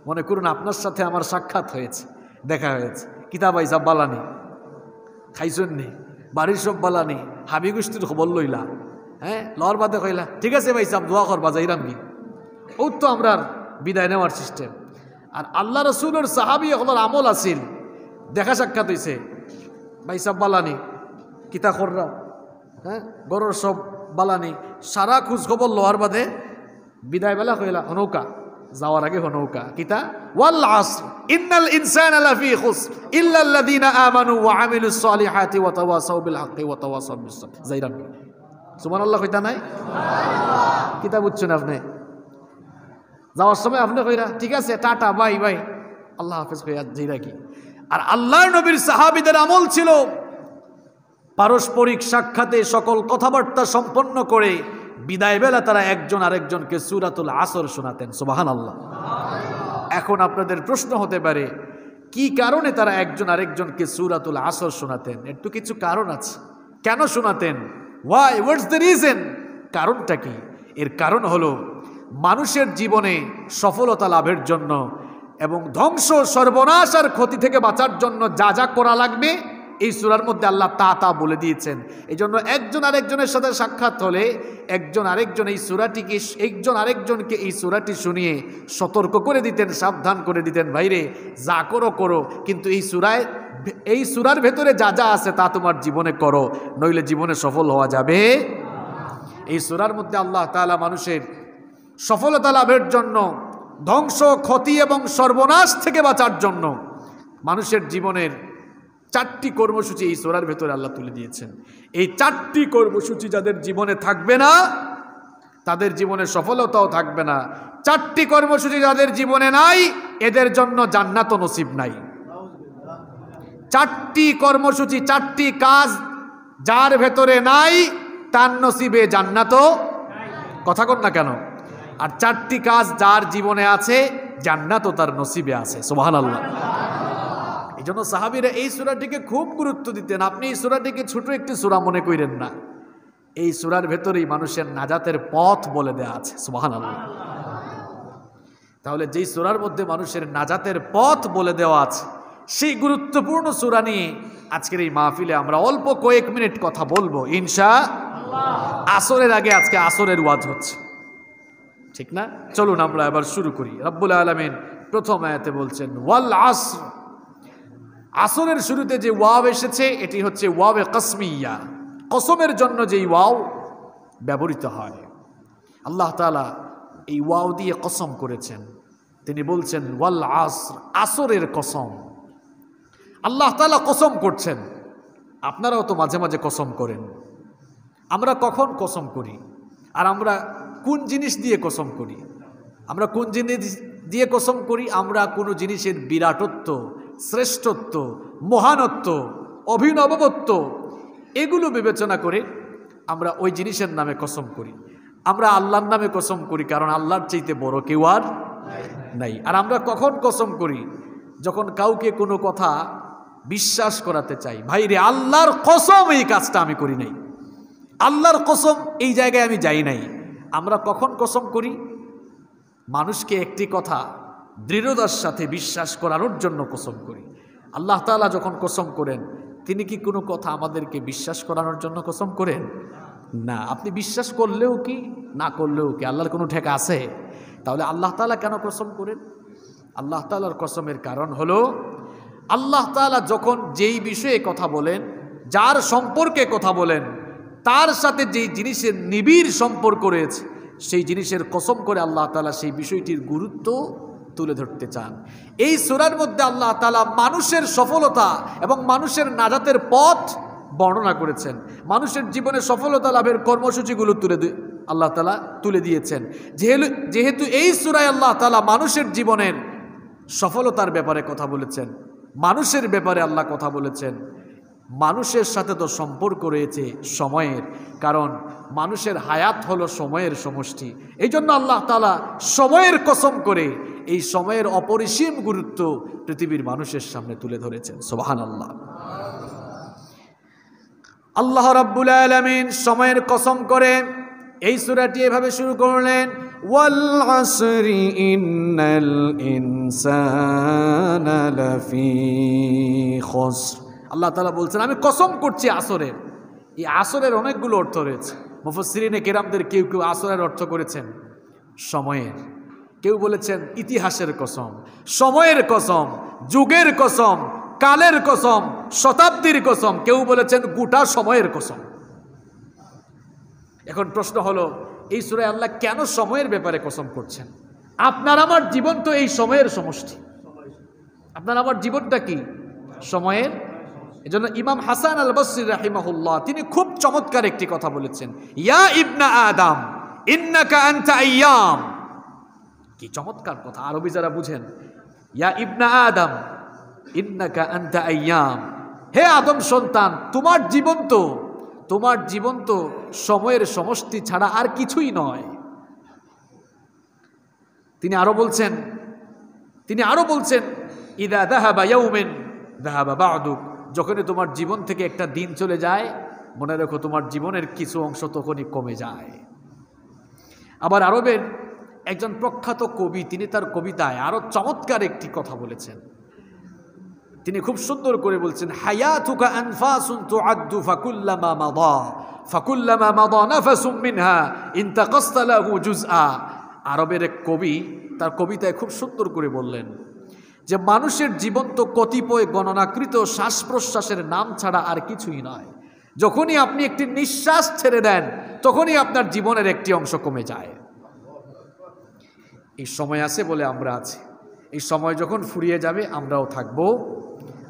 মনে করুন আপনার সাথে আমার সাক্ষাৎ হয়েছে, দেখা হয়েছে, কিতাব আইসাব বালানি খাইছুননি, বাড়ির সব বালানি, হাবি গোষ্ঠীর খবর লইলা, হ্যাঁ লর বাদে কইলা ঠিক আছে ভাই সাহেব দোয়া করবা যাইরাম কি, ও তো আমরা বিদায় নেওয়ার সিস্টেম। আর আল্লাহ রসুলের সাহাবি এগুলোর আমল আছিল, দেখা সাক্ষাৎ হয়েছে, ভাই সাহেব বালানি কিতা খররা, হ্যাঁ গরর সব বালানি, সারা খোঁজ খবর লোহার বাদে বিদায় বেলা কইলা হনৌকা, যাওয়ার আগে হনৌকা কিতা ওয়াল আসর ইন্নাল ইনসানা লাফি খুসর ইল্লাল্লাযীনা আমানু ওয়া আমিলুস সালিহাতি ওয়া তাওয়াসাউ বিল হাক্কি ওয়া তাওয়াসাউ বিস সাবর। যাইরাম সুবহানাল্লাহ কইতা নাই? কিতা বুঝছেন আপনি? যাওয়ার সময় আপনি কইরা ঠিক আছে টাটা বাই বাই আল্লাহ হাফেজ কইয়া যাইরা কি। আর আল্লাহর নবীর সাহাবীদের আমল ছিল পারস্পরিক সাক্ষাতে সকল কথাবার্তা সম্পন্ন করে বিদায় বেলা তারা একজন আরেকজনকে সূরাতুল আসর শোনাতেন। সুবহানাল্লাহ। এখন আপনাদের প্রশ্ন হতে পারে কি কারণে তারা একজন আরেকজনকে সূরাতুল আসর শোনাতেন? এর তো কিছু কারণ আছে। কেন শোনাতেন? Why, what's the reason? কারণটা কি? এর কারণ হলো মানুষের জীবনে সফলতা লাভের জন্য এবং ধ্বংস সর্বনাশ আর ক্ষতি থেকে বাঁচার জন্য যা যা করা লাগবে এই সূরার মধ্যে আল্লাহ তা বলে দিয়েছেন। এই জন্য একজন আরেকজনের সাথে সাক্ষাৎ হলে একজন আরেকজনকে এই সূরাটি শুনিয়ে সতর্ক করে দিতেন, সাবধান করে দিতেন, ভাইরে যা করো করো, কিন্তু এই সূরার ভেতরে যা যা আছে তা তোমার জীবনে করো, নইলে জীবনে সফল হওয়া যাবে। এই সূরার মধ্যে আল্লাহ তাআলা মানুষের সফলতা লাভের জন্য, ধ্বংস ক্ষতি এবং সর্বনাশ থেকে বাঁচার জন্য মানুষের জীবনের 4টি কর্মসূচি এই সূরার ভেতরে আল্লাহ তুলে দিয়েছেন। এই 4টি কর্মসূচি যাদের জীবনে থাকবে না তাদের জীবনে সফলতাও থাকবে না। 4টি কর্মসূচি যাদের জীবনে নাই এদের জন্য জান্নাতও নসিব নাই। 4টি কর্মসূচি, 4টি কাজ যার ভেতরে নাই তার নসিবে জান্নাতও, কথা কন না কেন? আর 4টি কাজ যার জীবনে আছে জান্নাতও তার নসিবে আছে। সুবহানাল্লাহ। এই জন্য সাহাবীরা এই সূরাটিকে খুব গুরুত্ব দিতেন। আপনি এই সূরাটিকে ছোট একটি সূরা মনে করেন না, এই সূরার ভেতরেই মানুষের নাজাতের পথ বলে দেয়া আছে। সুবহানাল্লাহ। তাহলে যেই সূরার মধ্যে মানুষের নাজাতের পথ বলে দেওয়া আছে সেই গুরুত্বপূর্ণ সূরা নিয়ে আজকের এই মাহফিলে আমরা অল্প কয়েক মিনিট কথা বলবো ইনশাআল্লাহ। আসরের আগে আজকে আসরের ওয়াজ হচ্ছে, ঠিক না? চলুন আমরা এবার শুরু করি। রব্বুল আলামিন প্রথম আয়াতে বলছেন ওয়াল আসর। আসরের শুরুতে যে ওয়াও এসেছে এটি হচ্ছে ওয়াবে কসমিয়া, কসমের জন্য যেই ওয়াও ব্যবহৃত হয়। আল্লাহ তাআলা এই ওয়াও দিয়ে কসম করেছেন। তিনি বলছেন ওয়াল আসর, আসরের কসম। আল্লাহ তাআলা কসম করছেন। আপনারাও তো মাঝে মাঝে কসম করেন। আমরা কখন কসম করি আর আমরা কোন জিনিস দিয়ে কসম করি? আমরা কোন জিনিস দিয়ে কসম করি? আমরা কোনো জিনিসের বিরাটত্ব, শ্রেষ্ঠত্ব, মহানত্ব, অভিনবত্ব এগুলো বিবেচনা করে আমরা ওই জিনিসের নামে কসম করি। আমরা আল্লাহর নামে কসম করি কারণ আল্লাহর চাইতে বড় কেউ আর নাই। আর আমরা কখন কসম করি? যখন কাউকে কোনো কথা বিশ্বাস করাতে চাই, ভাই রে আল্লাহর কসম এই কাজটা আমি করি নাই, আল্লাহর কসম এই জায়গায় আমি যাই নাই। আমরা কখন কসম করি? মানুষকে একটি কথা দৃঢ়তার সাথে বিশ্বাস করানোর জন্য কসম করি। আল্লাহ তাআলা যখন কসম করেন তিনি কি কোনো কথা আমাদেরকে বিশ্বাস করানোর জন্য কসম করেন? না। আপনি বিশ্বাস করলেও কি না করলেও কি আল্লাহর কোনো ঠেকা আছে? তাহলে আল্লাহ তাআলা কেন কসম করেন? আল্লাহ তাআলার কসমের কারণ হলো আল্লাহ তাআলা যখন যেই বিষয়ে কথা বলেন, যার সম্পর্কে কথা বলেন, তার সাথে যেই জিনিসের নিবিড় সম্পর্ক রয়েছে সেই জিনিসের কসম করে আল্লাহ তাআলা সেই বিষয়টির গুরুত্ব তুলে ধরতে চান। এই সূরার মধ্যে আল্লাহ তাআলা মানুষের সফলতা এবং মানুষের নাজাতের পথ বর্ণনা করেছেন। মানুষের জীবনে সফলতা লাভের কর্মসূচিগুলো আল্লাহ তাআলা তুলে দিয়েছেন। যেহেতু এই সূরায় আল্লাহ তাআলা মানুষের জীবনের সফলতার ব্যাপারে কথা বলেছেন, মানুষের ব্যাপারে আল্লাহ কথা বলেছেন, মানুষের সাথে তো সম্পর্ক রয়েছে সময়ের, কারণ মানুষের হায়াত হলো সময়ের সমষ্টি। এই জন্য আল্লাহ তাআলা সময়ের কসম করে এই সময়ের অপরিসীম গুরুত্ব পৃথিবীর মানুষের সামনে তুলে ধরেছেন। সুবহানাল্লাহ। আল্লাহ রাব্বুল আলামিন সময়ের কসম করে এই সূরাটি এভাবে শুরু করলেন, ওয়াল আসরি ইন্নাল ইনসানা লাফি খুসর। আল্লাহ তাআলা বলছেন আমি কসম করছি আসরের। এই আসরের অনেকগুলো অর্থ রয়েছে। মুফাসসিরিনে কেরামদের কেউ কেউ আসরের অর্থ করেছেন সময়ের, কেউ বলেছেন ইতিহাসের কসম, সময়ের কসম, যুগের কসম, কালের কসম, শতাব্দীর কসম, কেউ বলেছেন গোটা সময়ের কসম। এখন প্রশ্ন হলো এই সূরায় আল্লাহ কেন সময়ের ব্যাপারে কসম করছেন? আপনার আমার জীবন তো এই সময়ের সমষ্টি। আপনার আমার জীবনটা কি? সময়ের। এজন্য ইমাম হাসান আল বসরি রাহিমাহুল্লাহ তিনি খুব চমৎকার একটি কথা বলেছেন, ইয়া ইবনা আদম ইন্নাকা আনতা আইয়াম। কি চমৎকার কথা, আরবি যারা বুঝেন, ইয়া ইবনা আদম ইন্নাকা আনতা আইয়াম, হে আদম সন্তান তোমার জীবন তো সময়ের সমষ্টি ছাড়া আর কিছুই নয়। তিনি আরো বলছেন ইদা যাহাবা ইয়াউমিন যাহাবা বা'দুক, যখনই তোমার জীবন থেকে একটা দিন চলে যায় মনে রাখো তোমার জীবনের কিছু অংশ তখনই কমে যায়। আবার আরবের একজন প্রখ্যাত কবি তিনি তার কবিতায় আরো চমৎকার একটি কথা বলেছেন। তিনি খুব সুন্দর করে বলছেন, হায়াতুকা আনফাসুন তুআদ্দু ফাকুল্লামা মাদা নাফাসুম মিনহা ইনতাকাসতা লাহু জুজআ। আরবের এক কবি তার কবিতায় খুব সুন্দর করে বললেন যে মানুষের জীবন তো কতিপয় গণনাকৃত শ্বাস প্রশ্বাসের নাম ছাড়া আর কিছুই নয়। যখনই আপনি একটি নিঃশ্বাস ছেড়ে দেন তখনই আপনার জীবনের একটি অংশ কমে যায়। এই সময় আছে বলে আমরা আছি, এই সময় যখন ফুরিয়ে যাবে আমরাও থাকব।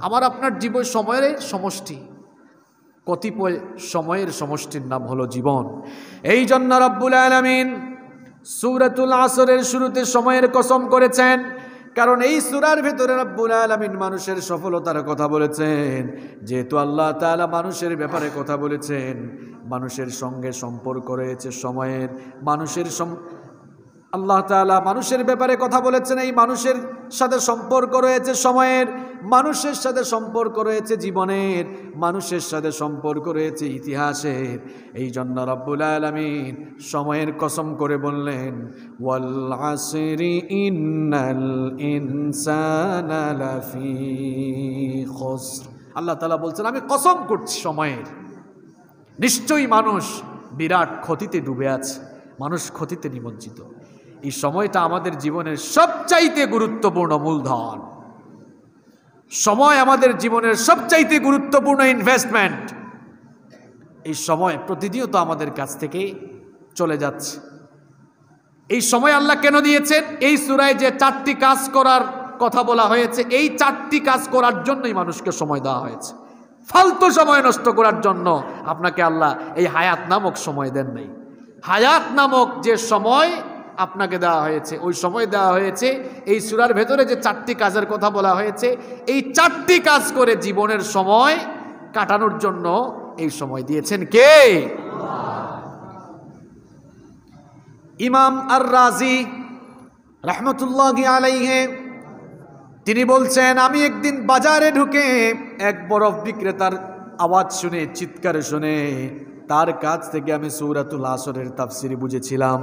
আমার আপনার জীবন সময়ের সমষ্টি, কতিপয় সময়ের সমষ্টির নাম হলো জীবন। এই জন্য রব্বুল আলামিন সূরাতুল আসরের শুরুতে সময়ের কসম করেছেন, কারণ এই সূরার ভেতরে রব্বুল আলামিন মানুষের সফলতার কথা বলেছেন। যেহেতু আল্লাহ তাআলা মানুষের ব্যাপারে কথা বলেছেন, মানুষের সঙ্গে সম্পর্ক রয়েছে সময়ের, আল্লাহ তাআলা মানুষের ব্যাপারে কথা বলেছেন, এই মানুষের সাথে সম্পর্ক রয়েছে সময়ের, মানুষের সাথে সম্পর্ক রয়েছে জীবনের, মানুষের সাথে সম্পর্ক রয়েছে ইতিহাসের। এই জন্য রব্বুল আলামিন সময়ের কসম করে বললেন, ওয়াল আসরি ইন্নাল ইনসানা লাফি খুসর। আল্লাহ তাআলা বলছেন আমি কসম করছি সময়ের, নিশ্চয়ই মানুষ বিরাট ক্ষতিতে ডুবে আছে, মানুষ ক্ষতিতে নিমজ্জিত। এই সময়টা আমাদের জীবনের সবচাইতে গুরুত্বপূর্ণ মূলধন। সময় আমাদের জীবনের সবচাইতে গুরুত্বপূর্ণ ইনভেস্টমেন্ট। এই সময় প্রতিনিয়ত আমাদের কাছ থেকে চলে যাচ্ছে। এই সময় আল্লাহ কেন দিয়েছেন? এই সূরায় যে 4টি কাজ করার কথা বলা হয়েছে, এই 4টি কাজ করার জন্যই মানুষকে সময় দেওয়া হয়েছে। ফালতু সময় নষ্ট করার জন্য আপনাকে আল্লাহ এই হায়াত নামক সময় দেন নাই। হায়াত নামক যে সময় আপনাকে দেওয়া হয়েছে, ওই সময় দেওয়া হয়েছে এই সূরার ভেতরে যে 4টি কাজের কথা বলা হয়েছে, এই 4টি কাজ করে জীবনের সময় কাটানোর জন্য এই সময় দিয়েছেন কে? ইমাম আর রাজি রাহমাতুল্লাহি আলাইহি তিনি বলছেন, আমি একদিন বাজারে ঢুকে এক বরফ বিক্রেতার আওয়াজ শুনে, চিৎকার শুনে তার কাছ থেকে আমি সূরাতুল আসরের তাফসীর বুঝেছিলাম।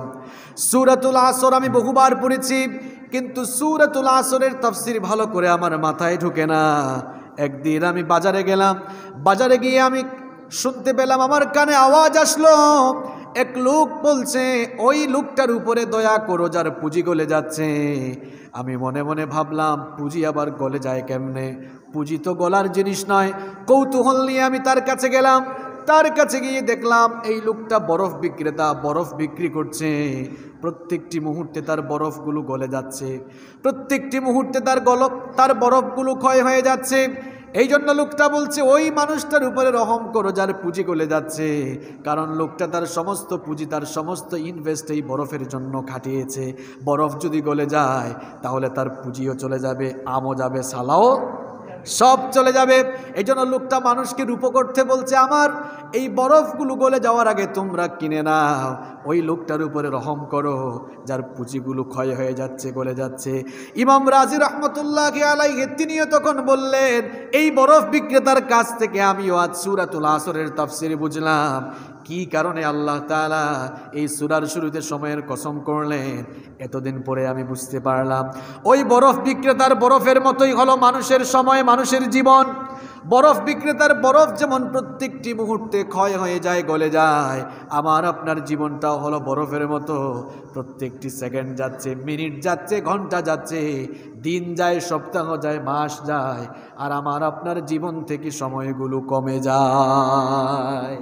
সূরাতুল আসর আমি বহুবার পড়েছি, কিন্তু সূরাতুল আসরের তাফসীর ভালো করে আমার মাথায় ঢুকে না। একদিন আমি বাজারে গেলাম, বাজারে গিয়ে আমি শুনতে পেলাম, আমার কানে আওয়াজ আসলো, এক লোক বলছে ওই লোকটার উপরে দয়া করো যার পুঁজি গলে যাচ্ছে। আমি মনে মনে ভাবলাম পুঁজি আবার গলে যায় কেমনে? পুঁজি তো গলার জিনিস নয়। কৌতূহল নিয়ে আমি তার কাছে গেলাম, তার কাছে গিয়ে দেখলাম এই লোকটা বরফ বিক্রেতা, বরফ বিক্রি করছে। প্রত্যেকটি মুহূর্তে তার বরফগুলো গলে যাচ্ছে, প্রত্যেকটি মুহূর্তে তার বরফগুলো ক্ষয় হয়ে যাচ্ছে। এই জন্য লোকটা বলছে ওই মানুষটার উপরে রহম করো যার পুঁজি গলে যাচ্ছে, কারণ লোকটা তার সমস্ত পুঁজি, তার সমস্ত ইনভেস্ট এই বরফের জন্য খাটিয়েছে। বরফ যদি গলে যায় তাহলে তার পুঁজিও চলে যাবে, আমও যাবে, সালাও সব চলে যাবে। এই জন্য লোকটা মানুষকে রূপ করতে বলছে, আমার এই বরফগুলো গলে যাওয়ার আগে তোমরা কিনে নাও। ওই লোকটার উপরে রহম করো যার পুঁজিগুলো ক্ষয় হয়ে যাচ্ছে, গলে যাচ্ছে। ইমাম রাজি রহমতুল্লাহি আলাইহি তিনিও তখন বললেন, এই বরফ বিক্রেতার কাছ থেকে আমিও আজ সূরাতুল আসরের তাফসীর বুঝলাম কি কারণে আল্লাহ তাআলা এই সূরার শুরুতে সময়ের কসম করলেন। এতদিন পরে আমি বুঝতে পারলাম, ওই বরফ বিক্রেতার বরফের মতোই হলো মানুষের সময়, মানুষের জীবন। বরফ বিক্রেতার বরফ যেমন প্রত্যেকটি মুহূর্তে ক্ষয় হয়ে যায়, গলে যায়, আমার আপনার জীবনটাও হলো বরফের মতো। প্রত্যেকটি সেকেন্ড যাচ্ছে, মিনিট যাচ্ছে, ঘন্টা যাচ্ছে, দিন যায়, সপ্তাহ যায়, মাস যায়, আর আমার আপনার জীবন থেকে সময়গুলো কমে যায়।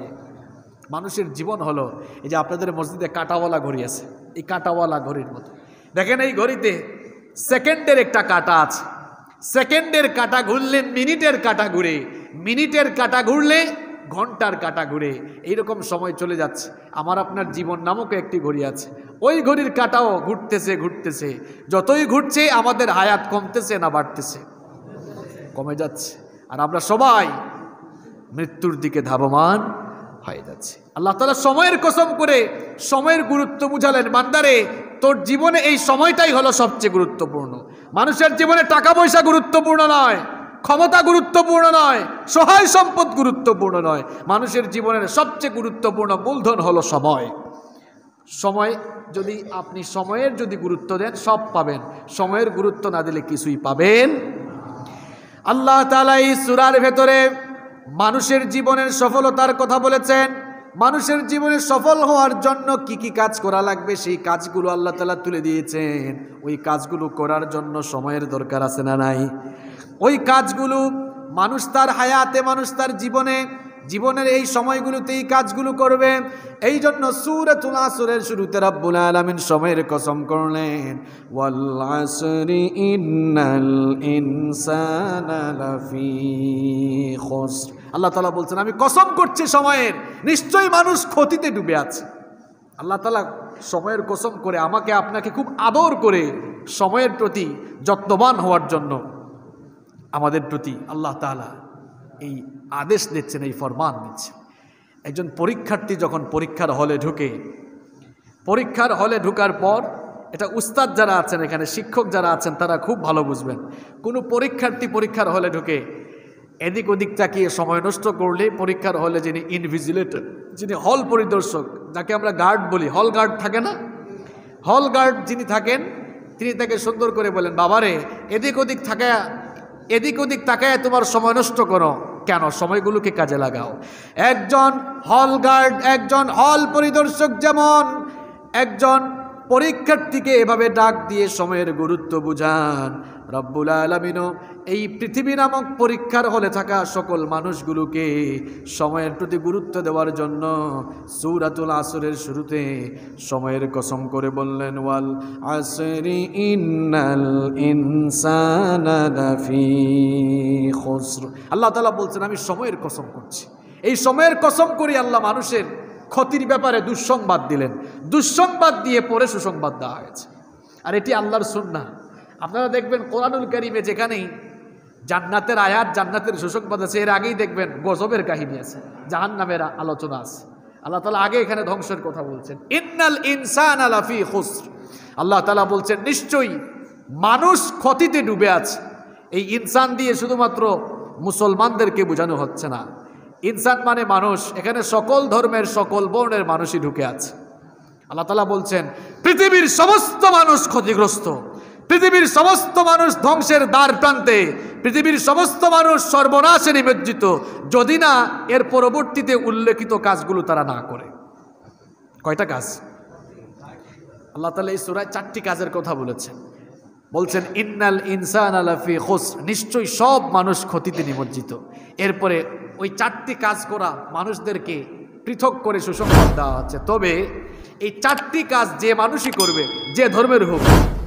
মানুষের জীবন হলো এই যে আপনাদের মসজিদে কাঁটাওয়ালা ঘড়ি আছে, এই কাঁটাওয়ালা ঘড়ির মতো। দেখেন এই ঘড়িতে সেকেন্ডের একটা কাঁটা আছে, সেকেন্ডের কাঁটা ঘুরলে মিনিটের কাঁটা ঘুরে, মিনিটের কাঁটা ঘুরলে ঘন্টার কাঁটা ঘুরে, এইরকম সময় চলে যাচ্ছে। আমার আপনার জীবন নামক একটি ঘড়ি আছে, ওই ঘড়ির কাঁটাও ঘুরতেছে ঘুরতেছে, যতই ঘুরছে আমাদের হায়াত কমতেছে না বাড়তেছে? কমে যাচ্ছে। আর আমরা সবাই মৃত্যুর দিকে ধাবমান হয়ে যাচ্ছে। আল্লাহ তাআলা সময়ের কসম করে সময়ের গুরুত্ব বুঝালেন, বান্দারে তোর জীবনে এই সময়টাই হলো সবচেয়ে গুরুত্বপূর্ণ। মানুষের জীবনে টাকা পয়সা গুরুত্বপূর্ণ নয়, ক্ষমতা গুরুত্বপূর্ণ নয়, সহায় সম্পদ গুরুত্বপূর্ণ নয়। মানুষের জীবনের সবচেয়ে গুরুত্বপূর্ণ মূলধন হলো সময়। সময় যদি আপনি সময়ের যদি গুরুত্ব দেন সব পাবেন, সময়ের গুরুত্ব না দিলে কিছুই পাবেন। আল্লাহ তাআলা এই সূরার ভেতরে মানুষের জীবনের সফলতার কথা বলেছেন। মানুষের জীবনে সফল হওয়ার জন্য কি কি কাজ করা লাগবে সেই কাজগুলো আল্লাহ তাআলা তুলে দিয়েছেন। ওই কাজগুলো করার জন্য সময়ের দরকার আছে না নাই? ওই কাজগুলো মানুষ তার হায়াতে, মানুষ তার জীবনের এই সময়গুলোতে এই কাজগুলো করবে। এই জন্য সূরাতুল আসরের শুরুতে রব্বুল আলামিন সময়ের কসম করলেন, ওয়াল আসরি ইন্নাল ইনসানা লাফি খুসর। আল্লাহ তাআলা বলছেন, আমি কসম করছি সময়ের, নিশ্চয়ই মানুষ ক্ষতিতে ডুবে আছে। আল্লাহ তাআলা সময়ের কসম করে আমাকে আপনাকে খুব আদর করে সময়ের প্রতি যত্নবান হওয়ার জন্য আমাদের প্রতি আল্লাহ তাআলা এই আদেশ দিচ্ছেন, এই ফরমান দিচ্ছেন। একজন পরীক্ষার্থী যখন পরীক্ষার হলে ঢুকে, পরীক্ষার হলে ঢোকার পর, এটা উস্তাদ যারা আছেন এখানে, শিক্ষক যারা আছেন তারা খুব ভালো বুঝবেন। কোনো পরীক্ষার্থী পরীক্ষার হলে ঢুকে এদিক ওদিক তাকিয়ে সময় নষ্ট করলে পরীক্ষার হলে যিনি ইনভিজিলেটর, যিনি হল পরিদর্শক, যাকে আমরা গার্ড বলি, হল গার্ড থাকে না, হল গার্ড যিনি থাকেন তিনি তাকে সুন্দর করে বলেন, বাবারে এদিক ওদিক তাকায় তোমার সময় নষ্ট করো কেন, সময়গুলোকে কাজে লাগাও। একজন হল গার্ড, একজন হল পরিদর্শক যেমন একজন পরীক্ষার্থীকে এভাবে ডাক দিয়ে সময়ের গুরুত্ব বুঝান, রব্বুল আলামিনও এই পৃথিবী নামক পরীক্ষার হলে থাকা সকল মানুষগুলোকে সময়ের প্রতি গুরুত্ব দেওয়ার জন্য সূরাতুল আসরের শুরুতে সময়ের কসম করে বললেন, ওয়াল আসরি ইন্নাল ইনসানা লাফি খুসর। আল্লাহ তাআলা বলছেন, আমি সময়ের কসম করছি। এই সময়ের কসম করে আল্লাহ মানুষের ক্ষতির ব্যাপারে দুঃসংবাদ দিলেন, দুঃসংবাদ দিয়ে পরে সুসংবাদ দেওয়া হয়েছে। আর এটি আল্লাহর সুন্নাহ। আপনারা দেখবেন কোরআনুল কারীমে যেখানেই জান্নাতের আয়াত, জান্নাতের সুসংবাদ আছে, এর আগেই দেখবেন গজবের কাহিনী আছে, জাহান্নামের আলোচনা আছে। আল্লাহ তাআলা আগে এখানে ধ্বংসের কথা বলছেন, ইন্নাল ইনসানা লাফি খুসর। আল্লাহ তাআলা বলছেন নিশ্চয়ই মানুষ ক্ষতিতে ডুবে আছে। এই ইনসান দিয়ে শুধুমাত্র মুসলমানদেরকে বোঝানো হচ্ছে না, ইনসান মানে মানুষ, এখানে সকল ধর্মের সকল বর্ণের মানুষই ঢুকে আছে। আল্লাহ তাআলা বলছেন পৃথিবীর সমস্ত মানুষ ক্ষতিগ্রস্ত, পৃথিবীর সমস্ত মানুষ ধ্বংসের দ্বার প্রান্তে, পৃথিবীর সমস্ত মানুষ সর্বনাশে নিমজ্জিত, যদি না এর পরবর্তীতে উল্লেখিত কাজগুলো তারা না করে। কয়টা কাজ? আল্লাহ তাআলা এই সূরায় 4টি কাজের কথা বলেছেন। বলছেন ইন্নাল ইনসানা লাফি খুসর, নিশ্চয়ই সব মানুষ ক্ষতিতে নিমজ্জিত। এরপরে ওই 4টি কাজ করা মানুষদেরকে পৃথক করে সুসংবাদ দেওয়া হচ্ছে। তবে এই 4টি কাজ যে মানুষই করবে, যে ধর্মের হোক,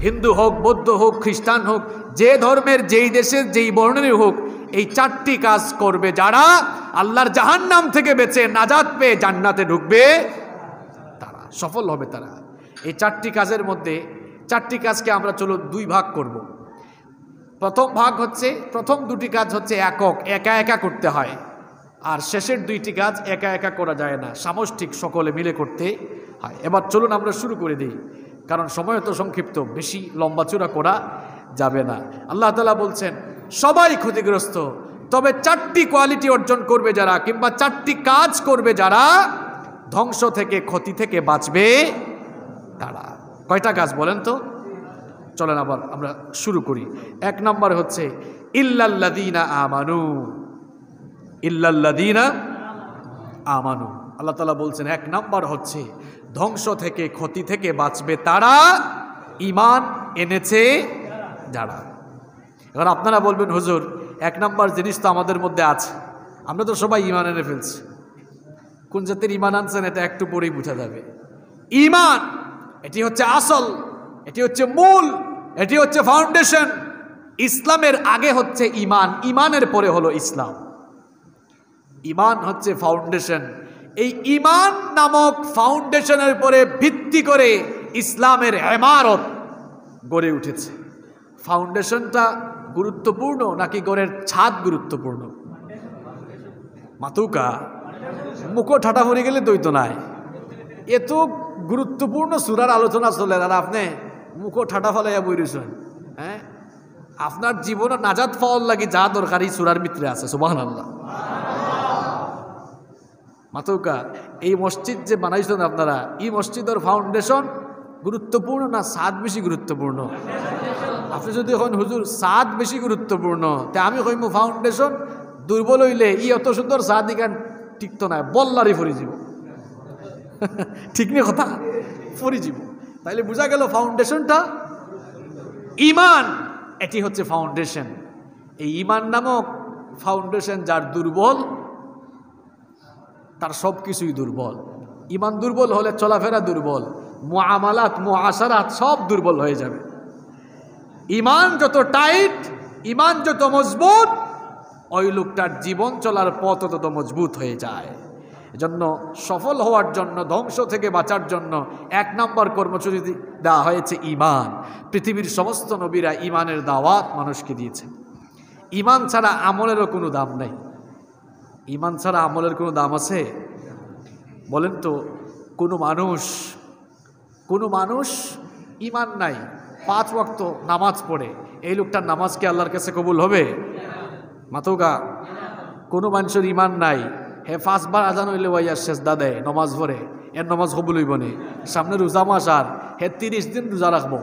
হিন্দু হোক, বৌদ্ধ হোক, খ্রিস্টান হোক, যে ধর্মের, যেই দেশের, যেই বর্ণেরই হোক, এই 4টি কাজ করবে যারা আল্লাহর জাহান্নাম থেকে বেঁচে নাজাত পেয়ে জান্নাতে ঢুকবে, তারা সফল হবে। তারা এই 4টি কাজের মধ্যে 4টি কাজকে আমরা চলো 2 ভাগ করব। প্রথম ভাগ হচ্ছে, প্রথম 2টি কাজ হচ্ছে একা একা করতে হয়, আর শেষের 2টি কাজ একা একা করা যায় না, সামষ্টিক সকলে মিলে করতে হয়। এবার চলুন আমরা শুরু করে দিই, কারণ সময় তো সংক্ষিপ্ত, বেশি লম্বাচূড়া করা যাবে না। আল্লাহ তাআলা বলছেন সবাই ক্ষতিগ্রস্ত, তবে 4টি কোয়ালিটি অর্জন করবে যারা, কিংবা 4টি কাজ করবে যারা, ধ্বংস থেকে ক্ষতি থেকে বাঁচবে তারা। কয়টা কাজ বলেন তো? চলেন আবার আমরা শুরু করি। 1 নম্বর হচ্ছে ইল্লাল্লাযীনা আমানু। ইল্লাল্লাযীনা আমানু, আল্লাহ তাআলা বলছেন 1 নম্বর হচ্ছে ধ্বংস থেকে ক্ষতি থেকে বাঁচবে তারা, ঈমান এনেছে যারা। এবার আপনারা বলবেন হুজুর 1 নম্বর জিনিস তো আমাদের মধ্যে আছে, আমরা তো সবাই ঈমান এনে ফেলছি। কোন জাতির ঈমান আনছেন এটা একটু পরেই বোঝা যাবে। ঈমান এটি হচ্ছে আসল, এটি হচ্ছে মূল, এটি হচ্ছে ফাউন্ডেশন। ইসলামের আগে হচ্ছে ঈমান, ঈমানের পরে হলো ইসলাম। ঈমান হচ্ছে ফাউন্ডেশন। এই ঈমান নামক ফাউন্ডেশনের উপরে ভিত্তি করে ইসলামের ইমারত গড়ে উঠেছে। ফাউন্ডেশনটা গুরুত্বপূর্ণ নাকি ঘরের ছাদ গুরুত্বপূর্ণ? মাতুকা মুখো ঠাটা পড়ে গেলে দইত নাই, এত গুরুত্বপূর্ণ সূরার আলোচনা চলে, আর আপনি মুখো ঠাটা ফলাইয়া বইরেছেন। হ্যাঁ, আপনার জীবনে নাজাত পাওয়ার লাগি যা দরকারি সূরার ভিতরে আছে। সুবহানাল্লাহ। মাতুকা এই মসজিদ যে বানাইছেন আপনারা, এই মসজিদের ফাউন্ডেশন গুরুত্বপূর্ণ না ছাদ বেশি গুরুত্বপূর্ণ? আপনি যদি এখন হুজুর ছাদ বেশি গুরুত্বপূর্ণ, তা আমি কইমু ফাউন্ডেশন দুর্বল হইলে ই অত সুন্দর ছাদ ইখান টিকতো না, বল্লারি ফরি যাব। ঠিক নেই কথা? ফরি যাব। তাইলে বোঝা গেল ফাউন্ডেশনটা ঈমান, এটি হচ্ছে ফাউন্ডেশন। এই ঈমান নামক ফাউন্ডেশন যার দুর্বল, তার সব কিছুই দুর্বল। ঈমান দুর্বল হলে চলাফেরা দুর্বল, মুআমালাত মুআশারাত সব দুর্বল হয়ে যাবে। ঈমান যত টাইট, ঈমান যত মজবুত, ওই লোকটার জীবন চলার পথ তত মজবুত হয়ে যায়। এজন্য সফল হওয়ার জন্য, ধ্বংস থেকে বাঁচার জন্য 1 নম্বর কর্মসূচি দেওয়া হয়েছে ঈমান। পৃথিবীর সমস্ত নবীরা ঈমানের দাওয়াত মানুষকে দিয়েছেন। ঈমান ছাড়া আমলেরও কোনো দাম নাই। ঈমান ছাড়া আমলের কোনো দাম আছে? বলেন তো। কোনো মানুষ ঈমান নাই, 5 ওয়াক্ত নামাজ পড়ে, এই লোকটার নামাজ কি আল্লাহর কাছে কবুল হবে? মাতুকা কোনো মানুষের ঈমান নাই, হে 5 বার আজান হইলে ওয়াইয়ার সেজদা দেয়, নমাজ পড়ে, এর নমাজ কবুল হইব না। সামনে রোজা মাস, আর হে 30 দিন রোজা রাখবো,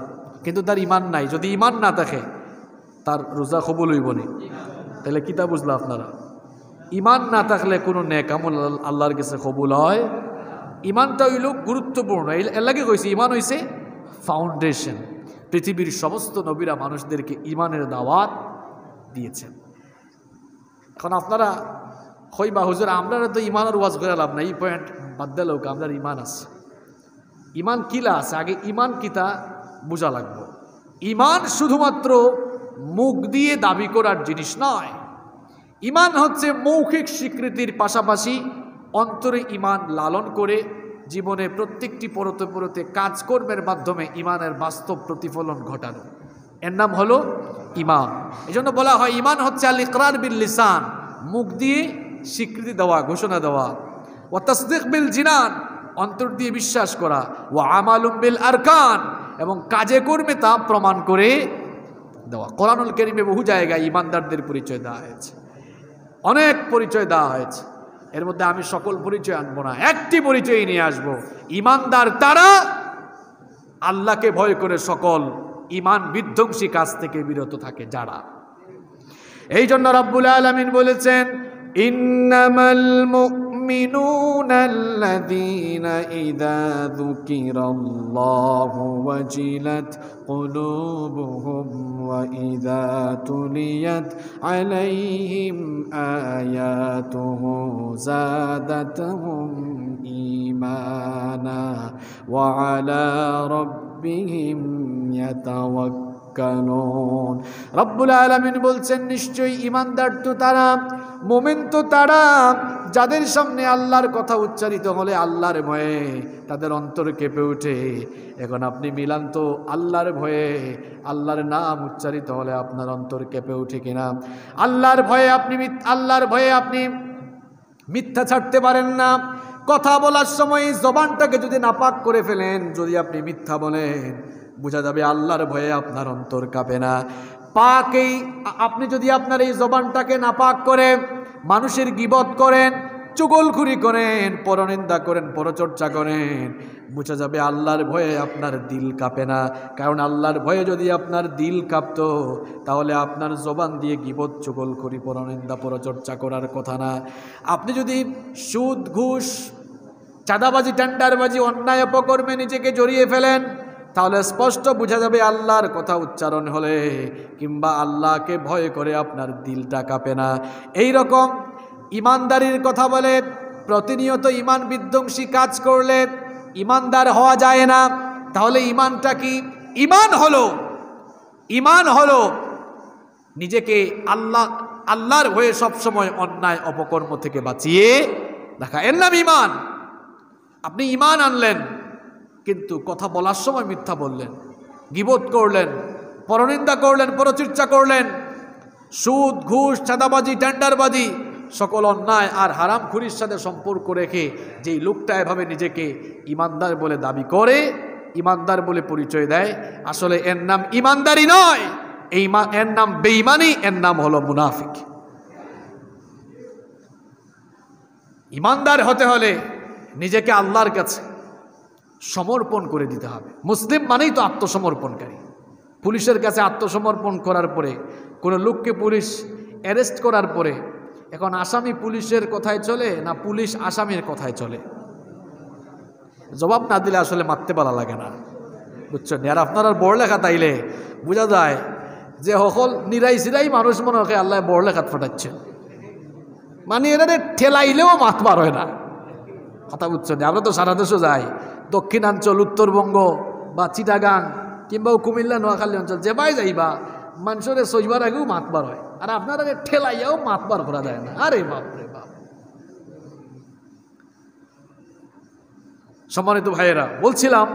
কিন্তু তার ঈমান নাই। যদি ঈমান না থাকে তার রোজা কবুল হইব না। তাহলে কিতা বুঝলা আপনারা? ঈমান না থাকলে কোনো নেক আমল আল্লাহর কাছে কবুল হয়? ঈমানটা হইল গুরুত্বপূর্ণ। এর লাগে কইছি ঈমান হইছে ফাউন্ডেশন। পৃথিবীর সমস্ত নবীরা মানুষদেরকে ঈমানের দাওয়াত দিয়েছেন। এখন আপনারা কইবা হুজুর আমরা তো ঈমানের ওয়াজ করে লাভ নাই, এই পয়েন্ট বাদ দিলে হোক, আপনার ঈমান আছে। ঈমান কিলা আছে? আগে ঈমান কিতা বোঝা লাগবে। ঈমান শুধুমাত্র মুখ দিয়ে দাবি করার জিনিস নয়। ঈমান হচ্ছে মৌখিক স্বীকৃতির পাশাপাশি অন্তরে ঈমান লালন করে জীবনে প্রত্যেকটি পরতে পরতে কাজকর্মের মাধ্যমে ঈমানের বাস্তব প্রতিফলন ঘটানো, এর নাম হলো ঈমান। এজন্য বলা হয় ঈমান হচ্ছে আল ইকরার বিল লিসান, মুখ দিয়ে স্বীকৃতি দেওয়া, ঘোষণা দেওয়া। ওয়া তাসদীক বিল জিনান, অন্তর দিয়ে বিশ্বাস করা। ওয়া আমালুম বিল আরকান, এবং কাজে কর্মে তা প্রমাণ করে দেওয়া। কোরআনুল কারীমে বহু জায়গায় ঈমানদারদের পরিচয় দেওয়া হয়েছে, অনেক পরিচয় দেওয়া হয়েছে। এর মধ্যে আমি সকল পরিচয় আনবো না, একটি পরিচয় নিয়ে আসবো। ঈমানদার তারা আল্লাহকে ভয় করে সকল ঈমান বিধ্বংসী কাজ থেকে বিরত থাকে যারা। এই জন্য রাব্বুল আলামিন বলেছেন ইন্নামাল মুমিনুনা আল্লাযীনা ইযা যুকিরাল্লাহু ওয়াজিলাত কুলুবুহুম ওয়া ইযা তুলিয়াত আলাইহিম আয়াতুহু যাদাতুহুম ঈমানা ওয়া আলা রাব্বিহিম ইয়াতাওয়াক্কালুন। يتوكلون রব্বুল আলামিন বলছেন নিশ্চয়ই ঈমানদার তো তারা, মুমিন তো তারা যাদের সামনে আল্লাহর কথা উচ্চারিত হলে আল্লাহর ভয়ে তাদের অন্তর কেঁপে ওঠে। এখন আপনি মিলান তো আল্লাহর ভয়ে আল্লাহর নাম উচ্চারিত হলে আপনার অন্তর কেঁপে ওঠে কিনা? আল্লাহর ভয়ে আপনি মিথ্যা ছাড়তে পারেন না। কথা বলার সময় জবানটাকে যদি নাপাক করে ফেলেন, যদি আপনি মিথ্যা বলেন, বোঝা যাবে আল্লাহর ভয়ে আপনার অন্তর কাঁপে না। পাকেই আপনি যদি আপনার এই জবানটাকে নাপাক করে মানুষের গীবত করেন, চুগলখুরি করেন, পরনিন্দা করেন, পরচর্চা করেন, বোঝা যাবে আল্লাহর ভয়ে আপনার দিল কাঁপে না। কারণ আল্লাহর ভয়ে যদি আপনার দিল কাঁপতো তাহলে আপনার জবান দিয়ে গীবত, চুগলখুরি, পরনিন্দা, পরচর্চা করার কথা না। আপনি যদি সুদ, ঘুষ, চাঁদাবাজি, টেন্ডারবাজি, অন্যায় অপকর্মে নিজেকে জড়িয়ে ফেলেন, তাহলে স্পষ্ট বোঝা যাবে আল্লাহর কথা উচ্চারণ হলে কিংবা আল্লাহকে ভয় করে আপনার দিলটা কাঁপে না। এই রকম ইমানদারির কথা বলে প্রতিনিয়ত ইমান বিধ্বংসী কাজ করলে ইমানদার হওয়া যায় না। তাহলে ইমানটা কি? ইমান হলো নিজেকে আল্লাহর ভয়ে সবসময় অন্যায় অপকর্ম থেকে বাঁচিয়ে রাখা, এর নাম ইমান। আপনি ইমান আনলেন কিন্তু কথা বলার সময় মিথ্যা বললেন, গীবত করলেন, পরনিন্দা করলেন, পরচর্চা করলেন, সুদ, ঘুষ, চাঁদাবাজি, টেন্ডারবাজি, সকল অন্যায় আর হারামখুরির সাথে সম্পর্ক রেখে যেই লোকটা এভাবে নিজেকে ইমানদার বলে দাবি করে, ইমানদার বলে পরিচয় দেয়, আসলে এর নাম ইমানদারি নয়, এর নাম বেঈমানি, এর নাম হলো মুনাফিক। ইমানদার হতে হলে নিজেকে আল্লাহর কাছে সমর্পণ করে দিতে হবে। মুসলিম মানেই তো আত্মসমর্পণকারী। পুলিশের কাছে আত্মসমর্পণ করার পরে, কোনো লোককে পুলিশ অ্যারেস্ট করার পরে এখন আসামি পুলিশের কথায় চলে না পুলিশ আসামির কথায় চলে? জবাব না দিলে আসলে মারতে পারা লাগে না, বুঝছেন? আর আপনারা বড়লেখা তাইলে বোঝা যায় যে সকল নিরাই সিরাই মানুষ মনে হয় আল্লাহ বড়লেখাত ফাটাচ্ছেন, মানে এরা ঠেলাইলেও মাতবার হয় না, কথা বুঝছেন? আমরা তো সারা দেশে যাই, দক্ষিণাঞ্চল, উত্তরবঙ্গ বা চিটাগাং কিংবা কুমিল্লা, নোয়াখালী অঞ্চল যেবাই যাইবা মানুষের সইবার আগেও মাতবার হয়, আর আপনারা ঠেলাইয়াও মাতবার করা যায় না। আরে বাপরে বাপ! সম্মানিত ভাইয়েরা, বলছিলাম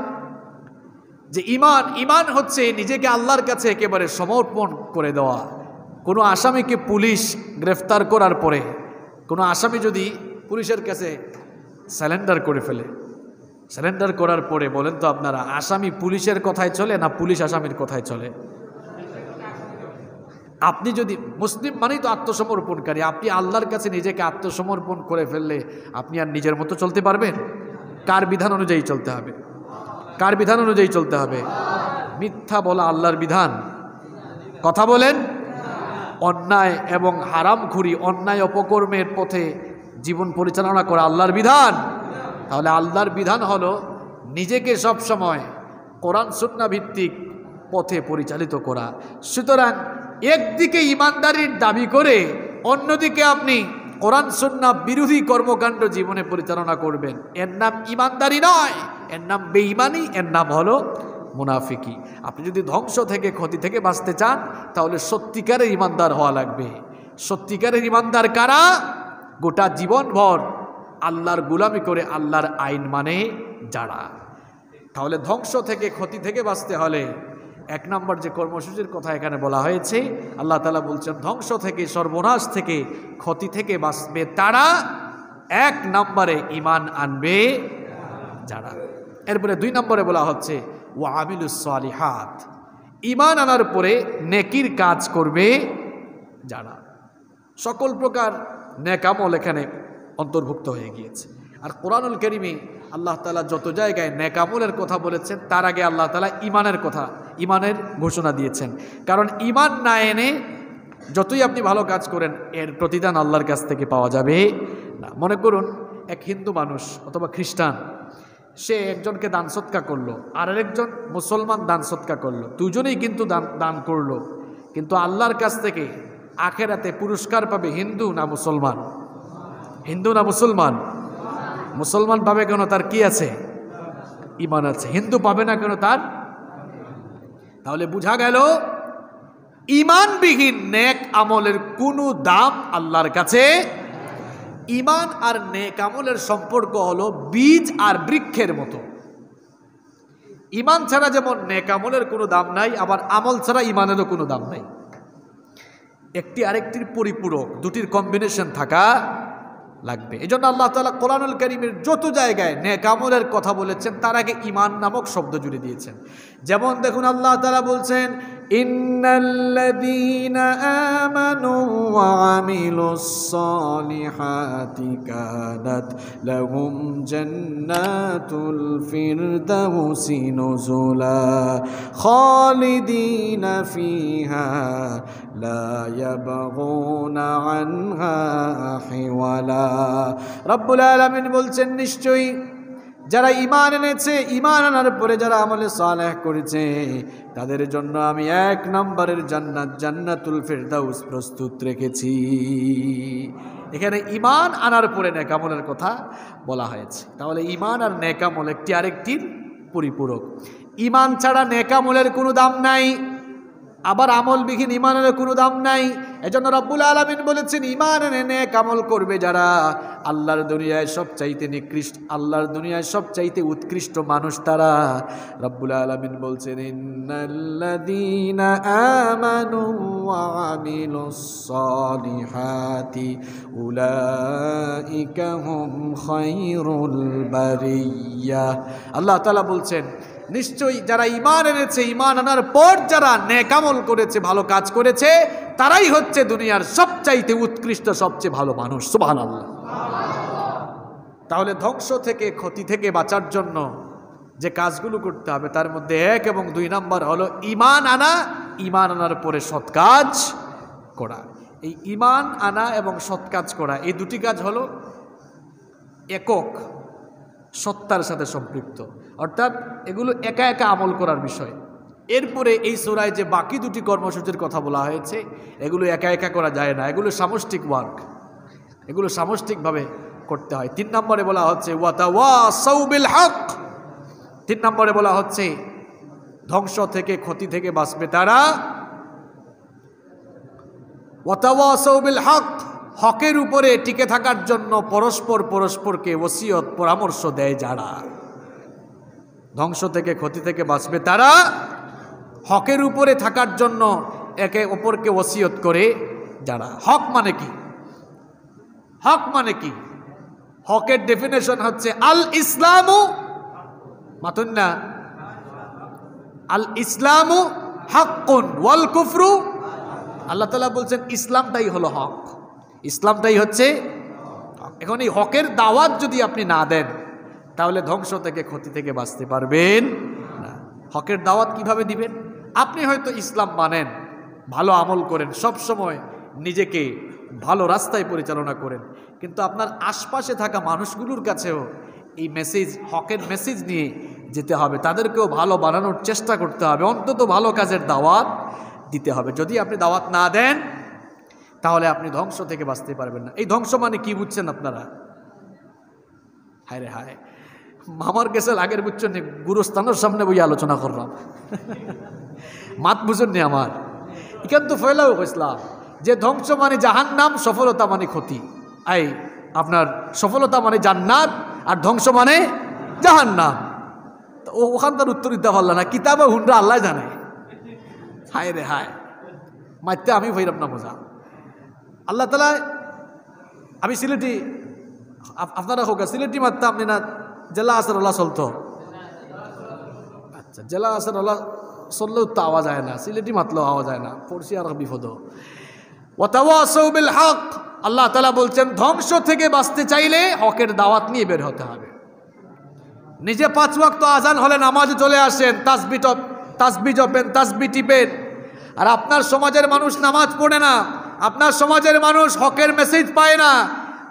যে ইমান হচ্ছে নিজেকে আল্লাহর কাছে একেবারে সমর্পণ করে দেওয়া। কোনো আসামিকে পুলিশ গ্রেফতার করার পরে, কোনো আসামি যদি পুলিশের কাছে স্যালেন্ডার করে ফেলে, স্যালেন্ডার করার পরে বলেন তো আপনারা, আসামি পুলিশের কথায় চলে না পুলিশ আসামির কথায় চলে? আপনি যদি মুসলিম মানেই তো আত্মসমর্পণকারী, আপনি আল্লাহর কাছে নিজেকে আত্মসমর্পণ করে ফেললে আপনি আর নিজের মতো চলতে পারবেন? কার বিধান অনুযায়ী চলতে হবে? কার বিধান অনুযায়ী চলতে হবে? মিথ্যা বলা আল্লাহর বিধান, কথা বলেন অন্যায় এবং হারামখুরি, অন্যায় অপকর্মের পথে জীবন পরিচালনা করা আল্লাহর বিধান। তাহলে আল্লাহর বিধান হলো নিজেকে সব সময় কোরআন সুন্নাহ ভিত্তিক পথে পরিচালিত করা। সুতরাং একদিকে ইমানদারির দাবি করে অন্যদিকে আপনি কোরআন সুন্নাহ বিরোধী কর্মকাণ্ড জীবনে পরিচালনা করবেন, এর নাম ইমানদারি নয়, এর নাম বেঈমানি, এর নাম হলো মুনাফিকি। আপনি যদি ধ্বংস থেকে, ক্ষতি থেকে বাঁচতে চান তাহলে সত্যিকারের ইমানদার হওয়া লাগবে। সত্যিকারের ইমানদার কারা? গোটা জীবনভর আল্লাহর গোলামি করে আল্লাহর আইন মানে যারা। তাহলে ধ্বংস থেকে, ক্ষতি থেকে বাঁচতে হলে এক নম্বর যে কর্মসূচির কথা এখানে বলা হয়েছে, আল্লাহ তাআলা বলছেন ধ্বংস থেকে, সর্বনাশ থেকে, ক্ষতি থেকে বাঁচবে তারা, এক নম্বরে ঈমান আনবে যারা। এরপরে দুই নম্বরে বলা হচ্ছে ওয়া আমিলুস সালিহাত, ঈমান আনার পরে নেকির কাজ করবে যারা। সকল প্রকার নেক আমল এখানে অন্তর্ভুক্ত হয়ে গিয়েছে। আর কোরআনুল কারীমে আল্লাহ তাআলা যত জায়গায় নেক আমলের কথা বলেছেন তার আগে আল্লাহ তাআলা ঈমানের ঘোষণা দিয়েছেন। কারণ ঈমান না এনে যতই আপনি ভালো কাজ করেন এর প্রতিদান আল্লাহর কাছ থেকে পাওয়া যাবে না। মনে করুন এক হিন্দু মানুষ অথবা খ্রিস্টান, সে একজনকে দান সৎকা করলো, আর আরেকজন মুসলমান দান সৎকা করলো, দুজনেই কিন্তু দান করলো, কিন্তু আল্লাহর কাছ থেকে আখেরাতে পুরস্কার পাবে হিন্দু না মুসলমান? হিন্দু না মুসলমান? মুসলমান পাবে কেন? তার কি আছে? ঈমান আছে। হিন্দু পাবে না কেন? তার। তাহলে বোঝা গেল ইমানবিহীন নেক আমলের কোনো দাম আল্লাহর কাছে। ইমান আর নেক আমলের সম্পর্ক হলো বীজ আর বৃক্ষের মতো। ইমান ছাড়া যেমন নেক আমলের কোনো দাম নাই, আবার আমল ছাড়া ইমানেরও কোনো দাম নাই। একটি আরেকটির পরিপূরক, দুটির কম্বিনেশন থাকা লাগবে। এই জন্য আল্লাহ তাআলা কোরআনুল কারীমের যত জায়গায় নেক আমলের কথা বলেছেন তার আগে ইমান নামক শব্দ জুড়ে দিয়েছেন। যেমন দেখুন আল্লাহ তাআলা বলছেন, ইন্নাল্লাযীনা আমানু ওয়া আমিলুস সালিহাতি কানাত লাহুম জান্নাতুল ফিরদাউসি নুজুলা খালিদিনা ফিহা লা ইয়াবগুনা আনহা হিওয়ালা। রব্বুল আলামিন বলছেন, নিশ্চয়ই যারা ঈমান এনেছে, ঈমান আনার পরে যারা আমলে সালেহ করেছে, তাদের জন্য আমি 1 নম্বরের জান্নাত, জান্নাতুল ফিরদাউস প্রস্তুত রেখেছি। এখানে ঈমান আনার পরে নেক আমলের কথা বলা হয়েছে। তাহলে ঈমান আর নেক আমল একটি আরেকটির পরিপূরক। ঈমান ছাড়া নেক আমলের কোনো দাম নাই, আবার আমলবিহীন ঈমানের কোনো দাম নাই। এজন্য রব্বুল আলামিন বলেছেন, ঈমান এনে নেক আমল করবে যারা, আল্লাহর দুনিয়ায় সবচাইতে নিকৃষ্ট, আল্লাহর দুনিয়ায় সবচাইতে উৎকৃষ্ট মানুষ তারা। রব্বুল আলামিন বলছেন, ইন্নাল্লাযীনা আমানু ওয়া আমিলুস সালিহাতি উলাইকা হুম খায়রুল বারিয়া। আল্লাহ তাআলা বলছেন, নিশ্চয়ই যারা ঈমান এনেছে, ঈমান আনার পর যারা নেক আমল করেছে, ভালো কাজ করেছে, তারাই হচ্ছে দুনিয়ার সবচাইতে উৎকৃষ্ট, সবচেয়ে ভালো মানুষ। সুবহানাল্লাহ। তাহলে ধ্বংস থেকে, ক্ষতি থেকে বাঁচার জন্য যে কাজগুলো করতে হবে তার মধ্যে 1 এবং 2 নম্বর হলো ঈমান আনা, ঈমান আনার পরে সৎ কাজ করা। এই ঈমান আনা এবং সৎ কাজ করা, এই দুটি কাজ হলো একক সত্তার সাথে সম্পৃক্ত, অর্থাৎ এগুলো একা একা আমল করার বিষয়। এরপরে এই সূরায় যে বাকি দুটি কর্মসূচির কথা বলা হয়েছে, এগুলো একা একা করা যায় না, এগুলো সামষ্টিক ওয়ার্ক, এগুলো সামষ্টিকভাবে করতে হয়। 3 নম্বরে বলা হচ্ছে ওয়াতাওয়াসাউ বিল হক। 3 নম্বরে বলা হচ্ছে ধ্বংস থেকে, ক্ষতি থেকে বাঁচবে তারা। ওয়াতাওয়াসাউ বিল হক, হকের উপরে টিকে থাকার জন্য পরস্পর পরস্পরকে ওসিয়ত, পরামর্শ দেয় যারা। ধ্বংস থেকে, ক্ষতি থেকে বাঁচবে তারা হকের উপরে থাকার জন্য একে অপরকে ওসিয়ত করে যারা। হক মানে কি? হক মানে কি? হকের ডেফিনেশন হচ্ছে আল ইসলামু মাতুন্না, আল ইসলামু হাক্কুন ওয়াল কুফরু। আল্লাহ তাআলা বলছেন ইসলামটাই হলো হক, ইসলামটাই হচ্ছে হক। এখন এই হকের দাওয়াত যদি আপনি না দেন, তাহলে ধ্বংস থেকে, ক্ষতি থেকে বাঁচতে পারবেন না। হকের দাওয়াত কিভাবে দিবেন? আপনি হয়তো ইসলাম মানেন, ভালো আমল করেন, সব সময় নিজেকে ভালো রাস্তায় পরিচালনা করেন, কিন্তু আপনার আশপাশে থাকা মানুষগুলোর কাছেও এই মেসেজ, হকের মেসেজ নিয়ে যেতে হবে, তাদেরকেও ভালো বানানোর চেষ্টা করতে হবে, অন্তত ভালো কাজের দাওয়াত দিতে হবে। যদি আপনি দাওয়াত না দেন, তাহলে আপনি ধ্বংস থেকে বাঁচতে পারবেন না। এই ধ্বংস মানে কি বুঝছেন আপনারা? হায় রে হায়, মামার গেছে আগের বুঝছেন, গুরুস্থানের সামনে বই আলোচনা করলাম, মাত বুঝুননি আমার। এখান তো ফয়লাও কইসলাম যে ধ্বংস মানে জাহান্নাম, সফলতা মানে ক্ষতি। এই আপনার সফলতা মানে জান্নাত, আর ধ্বংস মানে জাহান্নাম। ওখানকার উত্তর দিতে পারল না, কিতাবে হুন্ডা আল্লাহ জানে। হায় রে হায়, মাইতে আমি ভৈরব না বোঝা। আল্লাহ তাআলা, আমি সিলেটি, আপনারা হোক সিলেটি মারতে আপনি না জেলা আসরওয়ালা চলতো। আচ্ছা, জেলা আসরওয়ালা চললেও তো আওয়াজ হয় না, সিলেটি মাতলেও আওয়াজ হয় না, পড়ছি আর বিপদ। ওয়াতাওয়াসাউ বিল হক, আল্লাহ তাআলা বলছেন ধ্বংস থেকে বাঁচতে চাইলে হকের দাওয়াত নিয়ে বের হতে হবে। নিজে 5 ওয়াক্ত আজান হলে নামাজে চলে আসেন, তাসবিহ জপেন, তাসবিহ টিপেন, আর আপনার সমাজের মানুষ নামাজ পড়ে না, আপনার সমাজের মানুষ হকের মেসেজ পায় না।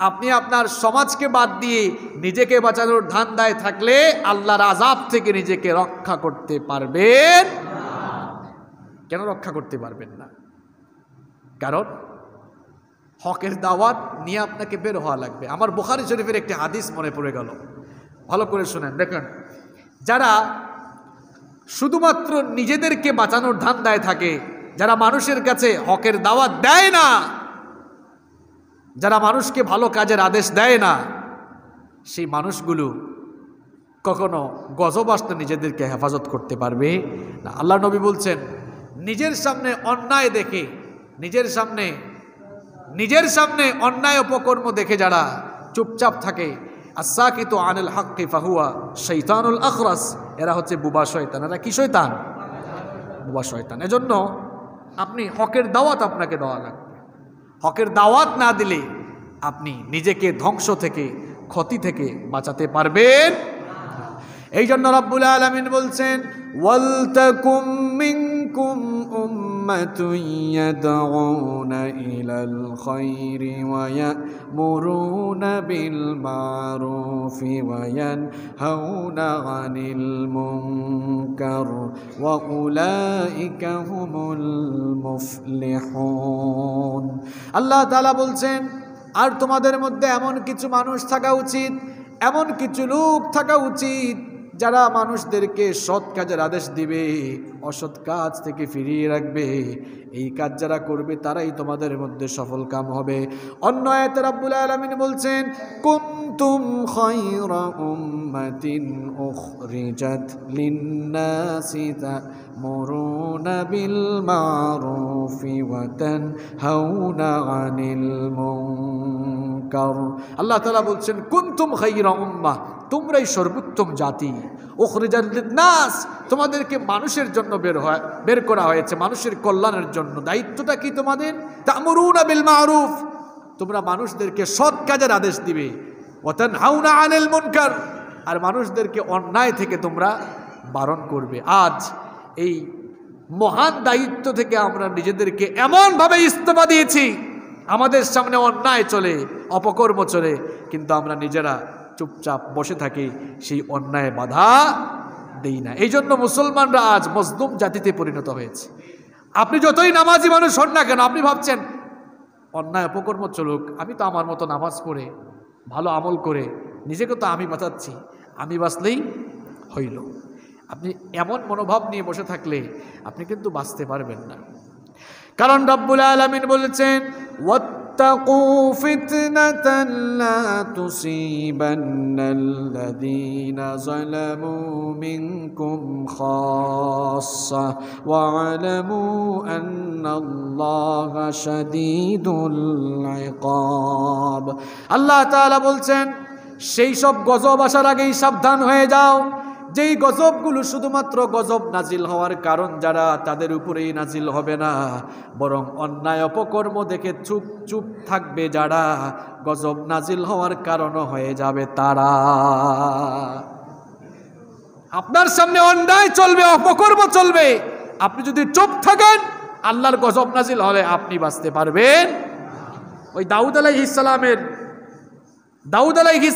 আপনি আপনার সমাজকে বাদ দিয়ে নিজেকে বাঁচানোর ধান্দায় থাকলে আল্লাহর আযাব থেকে নিজেকে রক্ষা করতে পারবেন না। কেন রক্ষা করতে পারবেন না? কারণ হকের দাওয়াত নিয়ে আপনাকে বের হওয়া লাগবে। আমার বুখারী শরীফের একটি হাদিস মনে পড়ে গেল, ভালো করে শুনেন। দেখেন, যারা শুধুমাত্র নিজেদেরকে বাঁচানোর ধান্দায় থাকে যারা মানুষের কাছে হকের দাওয়াত দেয় না, যারা মানুষকে ভালো কাজের আদেশ দেয় না, সেই মানুষগুলো কখনো গজব আসতে নিজেদেরকে হেফাজত করতে পারবে না। আল্লাহ নবী বলছেন, নিজের সামনে অন্যায় দেখে, নিজের সামনে অন্যায় অপকর্ম দেখে যারা চুপচাপ থাকে, আসাকিতু আনিল হাক্কি ফাহুয়া শাইতানুল আখরাস, এরা হচ্ছে বুবা শয়তান। এরা কি শয়তান? বুবা শয়তান। এজন্য আপনি হকের দাওয়াত আপনাকে দেওয়া লাগবে। হকের দাওয়াত না দিলে আপনি নিজেকে ধ্বংস থেকে, ক্ষতি থেকে বাঁচাতে পারবেন। এই জন্য রব্বুল আলামিন বলছেন, ওয়ালতাকুম মিনকুম উম্মাতুন ইয়াদউনা ইলাল খায়রি ওয়া ইয়ামুরুনা বিল মারুফি ওয়া ইয়ানহাউনা আনিল মুনকার ওয়া উলাইকা হুমুল মুফলিহুন। আল্লাহ তাআলা বলছেন, আর তোমাদের মধ্যে এমন কিছু মানুষ থাকা উচিত, এমন কিছু লোক থাকা উচিত যারা মানুষদেরকে সৎ কাজের আদেশ দিবে, অসৎ কাজ থেকে ফিরিয়ে রাখবে। এই কাজ যারা করবে তারাই তোমাদের মধ্যে সফল কাম হবে। অন্য আয়াতে রাব্বুল আলামিন বলছেন, কুনতুম খায়রা উম্মাতিন উখরিজাত লিন-নাসি তা'মুরুনা বিল মারুফি ওয়া তানহাউনা আনিল মুনকার। আল্লাহ তাআলা বলছেন, কুনতুম খায়রা উম্মাহ, তোমরাই সর্বোত্তম জাতি। উখরিজাত লিন-নাস, তোমাদেরকে মানুষের জন্য বের করা হয়েছে, মানুষের কল্যাণের জন্য। দায়িত্বটা কি তোমাদের? তা'মুরুনা বিল মারুফ, তোমরা মানুষদেরকে সৎ কাজের আদেশ দিবে। ওয়া তানহাউনা আনিল মুনকার, আর মানুষদেরকে অন্যায় থেকে তোমরা বারণ করবে। আজ এই মহান দায়িত্ব থেকে আমরা নিজেদেরকে এমনভাবে ইস্তফা দিয়েছি, আমাদের সামনে অন্যায় চলে, অপকর্ম চলে, কিন্তু আমরা নিজেরা চুপচাপ বসে থাকি, সেই অন্যায় বাধা দেই না। এই জন্য মুসলমানরা আজ মজলুম জাতিতে পরিণত হয়েছে। আপনি যতই নামাজি মানুষ হন না কেন, আপনি ভাবছেন অন্যায় অপকর্ম চলুক, আমি তো আমার মতো নামাজ পড়ে ভালো আমল করে নিজেকে তো আমি বাঁচাচ্ছি, আমি বাঁচলেই হইল। আপনি এমন মনোভাব নিয়ে বসে থাকলে আপনি কিন্তু বাঁচতে পারবেন না। কারণ রব্বুল আলামিন বলেছেন, ওয়াত্তাকু ফিতনাতান লা তুসিবান্নাল্লাযীনা যালামু মিনকুম খাসসা ওয়া আলামু আন্নাল্লাহা শাদীদুল ইকাব। আল্লাহ তাআলা বলছেন, সেই সব গজব আসার আগেই সাবধান হয়ে যাও, যেই গজবগুলো শুধুমাত্র গজব নাজিল হওয়ার কারণ যারা, তাদের উপরেই নাজিল হবে না, বরং অন্যায় অপকর্ম দেখে চুপ চুপ থাকবে যারা, গজব নাজিল হওয়ার কারণও হয়ে যাবে তারা। আপনার সামনে অন্যায় চলবে, অপকর্ম চলবে, আপনি যদি চুপ থাকেন, আল্লাহর গজব নাজিল হলে আপনি বাঁচতে পারবেন। ওই দাউদ আলাইহিস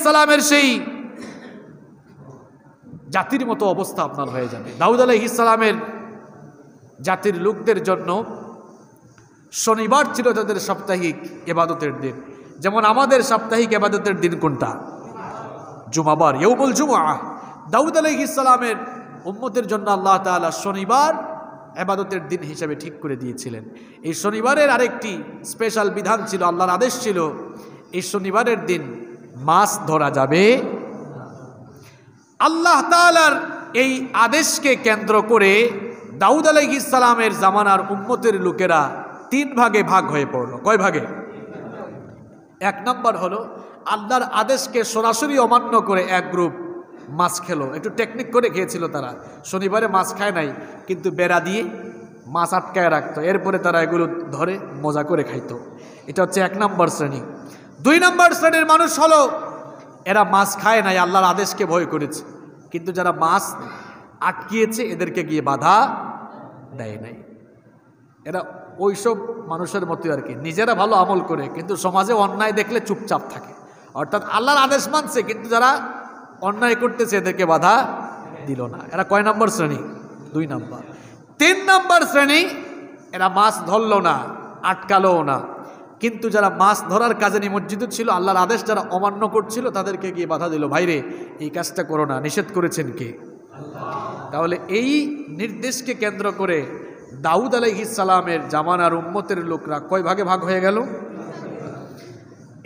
সালামের সেই জাতির মতো অবস্থা আপনার হয়ে যাবে। দাউদ আলাইহিস সালামের জাতির লোকদের জন্য শনিবার ছিল তাদের সাপ্তাহিক ইবাদতের দিন। যেমন আমাদের সাপ্তাহিক ইবাদতের দিন কোনটা? জুমাবার, ইয়াউমুল জুমআহ। দাউদ আলাইহিস সালামের উম্মতের জন্য আল্লাহ তাআলা শনিবার ইবাদতের দিন হিসেবে ঠিক করে দিয়েছিলেন। এই শনিবারের আরেকটি স্পেশাল বিধান ছিল, আল্লাহর আদেশ ছিল, এই শনিবারের দিন মাছ ধরা যাবে। আল্লাহ তাআলার এই আদেশকে কেন্দ্র করে দাউদ আলাইহিস সালামের জামানার উম্মতের লোকেরা তিন ভাগে ভাগ হয়ে পড়ল। কয় ভাগে? এক নম্বর হলো আল্লাহর আদেশকে সরাসরি অমান্য করে এক গ্রুপ মাছ খেলো। একটু টেকনিক করে খেয়েছিল তারা। শনিবারে মাছ খায় নাই, কিন্তু বেড়া দিয়ে মাছ আটকায় রাখতো, এরপরে তারা এগুলো ধরে মজা করে খাইতো। এটা হচ্ছে এক নম্বর শ্রেণী। দুই নম্বর শ্রেণীর মানুষ হলো, এরা মাছ খায় নাই, আল্লাহর আদেশকে ভয় করেছে, কিন্তু যারা মাছ আটকিয়েছে এদেরকে গিয়ে বাধা দেয় নাই। এরা ওইসব মানুষের মতো আর কি, নিজেরা ভালো আমল করে কিন্তু সমাজে অন্যায় দেখলে চুপচাপ থাকে। অর্থাৎ আল্লাহর আদেশ মানছে, কিন্তু যারা অন্যায় করতেছে এদেরকে বাধা দিল না। এরা কয় নম্বর শ্রেণী? দুই নম্বর। তিন নম্বর শ্রেণী, এরা মাছ ধরলো না, আটকালোও না, কিন্তু যারা মাছ ধরার কাজে নিমজ্জিত ছিল, আল্লাহর আদেশ যারা অমান্য করছিল তাদেরকে গিয়ে বাধা দিল, ভাইরে এই কাজটা করো না, নিষেধ করেছেন কে? তাহলে এই নির্দেশকে কেন্দ্র করে দাউদ আলাইহিস সালামের জামানার উম্মতের লোকরা কয় ভাগে ভাগ হয়ে গেল?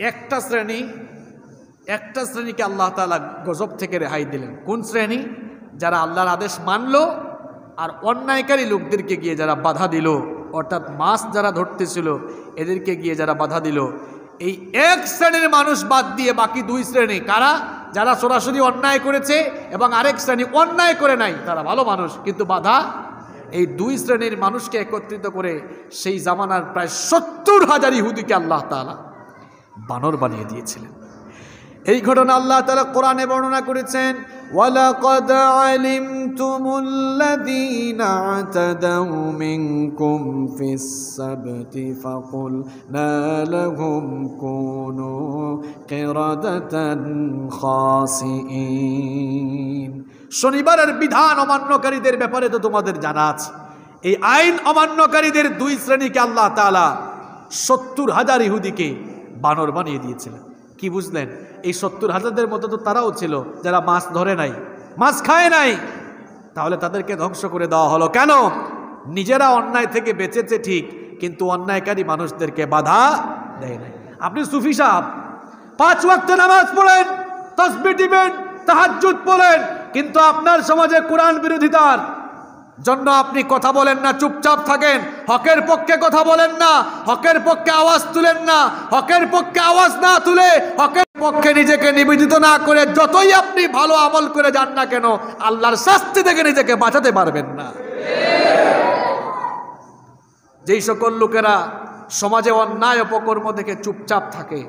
একটা শ্রেণীকে আল্লাহ তাআলা গজব থেকে রেহাই দিলেন। কোন শ্রেণী? যারা আল্লাহর আদেশ মানল আর অন্যায়কারী লোকদেরকে গিয়ে যারা বাধা দিল, অর্থাৎ মাছ যারা ধরতেছিল এদেরকে গিয়ে যারা বাধা দিল। এই এক শ্রেণীর মানুষ বাদ দিয়ে বাকি দুই শ্রেণী কারা? যারা সরাসরি অন্যায় করেছে এবং আরেক শ্রেণী অন্যায় করে নাই, তারা ভালো মানুষ কিন্তু বাধা। এই দুই শ্রেণীর মানুষকে একত্রিত করে সেই জামানার প্রায় 70,000 ইহুদিকে আল্লাহ তাআলা বানর বানিয়ে দিয়েছিলেন। এই ঘটনা আল্লাহ তাআলা কোরআনে বর্ণনা করেছেন, ওয়ালাকাদ আলিমতুমুল্লাযীনা আতাদাউ মিনকুম ফিস সাবতি ফাকুলনা লাহুম কুনু কিরাদাতান খাসিইন। শনিবারের বিধান অমান্যকারীদের ব্যাপারে তো তোমাদের জানা আছে। এই আইন অমান্যকারীদের দুই শ্রেণীকে আল্লাহ তাআলা 70,000 ইহুদিকে বানর বানিয়ে দিয়েছিলেন। কি বুঝলেন? এই 70,000-দের মতো তো তারাও ছিল যারা মাছ ধরে নাই, মাছ খায় নাই। তাহলে তাদেরকে ধ্বংস করে দেওয়া হলো কেন? নিজেরা অন্যায় থেকে বেঁচেছে ঠিক, কিন্তু অন্যায়কারী মানুষদেরকে বাধা দেয় নাই। আপনি সুফি সাহেব 5 ওয়াক্ত নামাজ পড়েন, তাসবিহ দিবেন, তাহাজ্জুদ পড়েন, কিন্তু আপনার সমাজে কোরআন বিরোধিতার জন্য আপনি কথা বলেন না, চুপচাপ থাকেন। হকের পক্ষে কথা বলেন না, হকের পক্ষে আওয়াজ তুলেন না। হকের পক্ষে আওয়াজ না তুলে, হকের পক্ষে নিজেকে নিবেদিত না করে যতই আপনি ভালো আমল করে যান না কেন, আল্লাহর শাস্তি থেকে নিজেকে বাঁচাতে পারবেন না। যেই সকল লোকেরা সমাজে অন্যায় অপকর্ম থেকে চুপচাপ থাকে,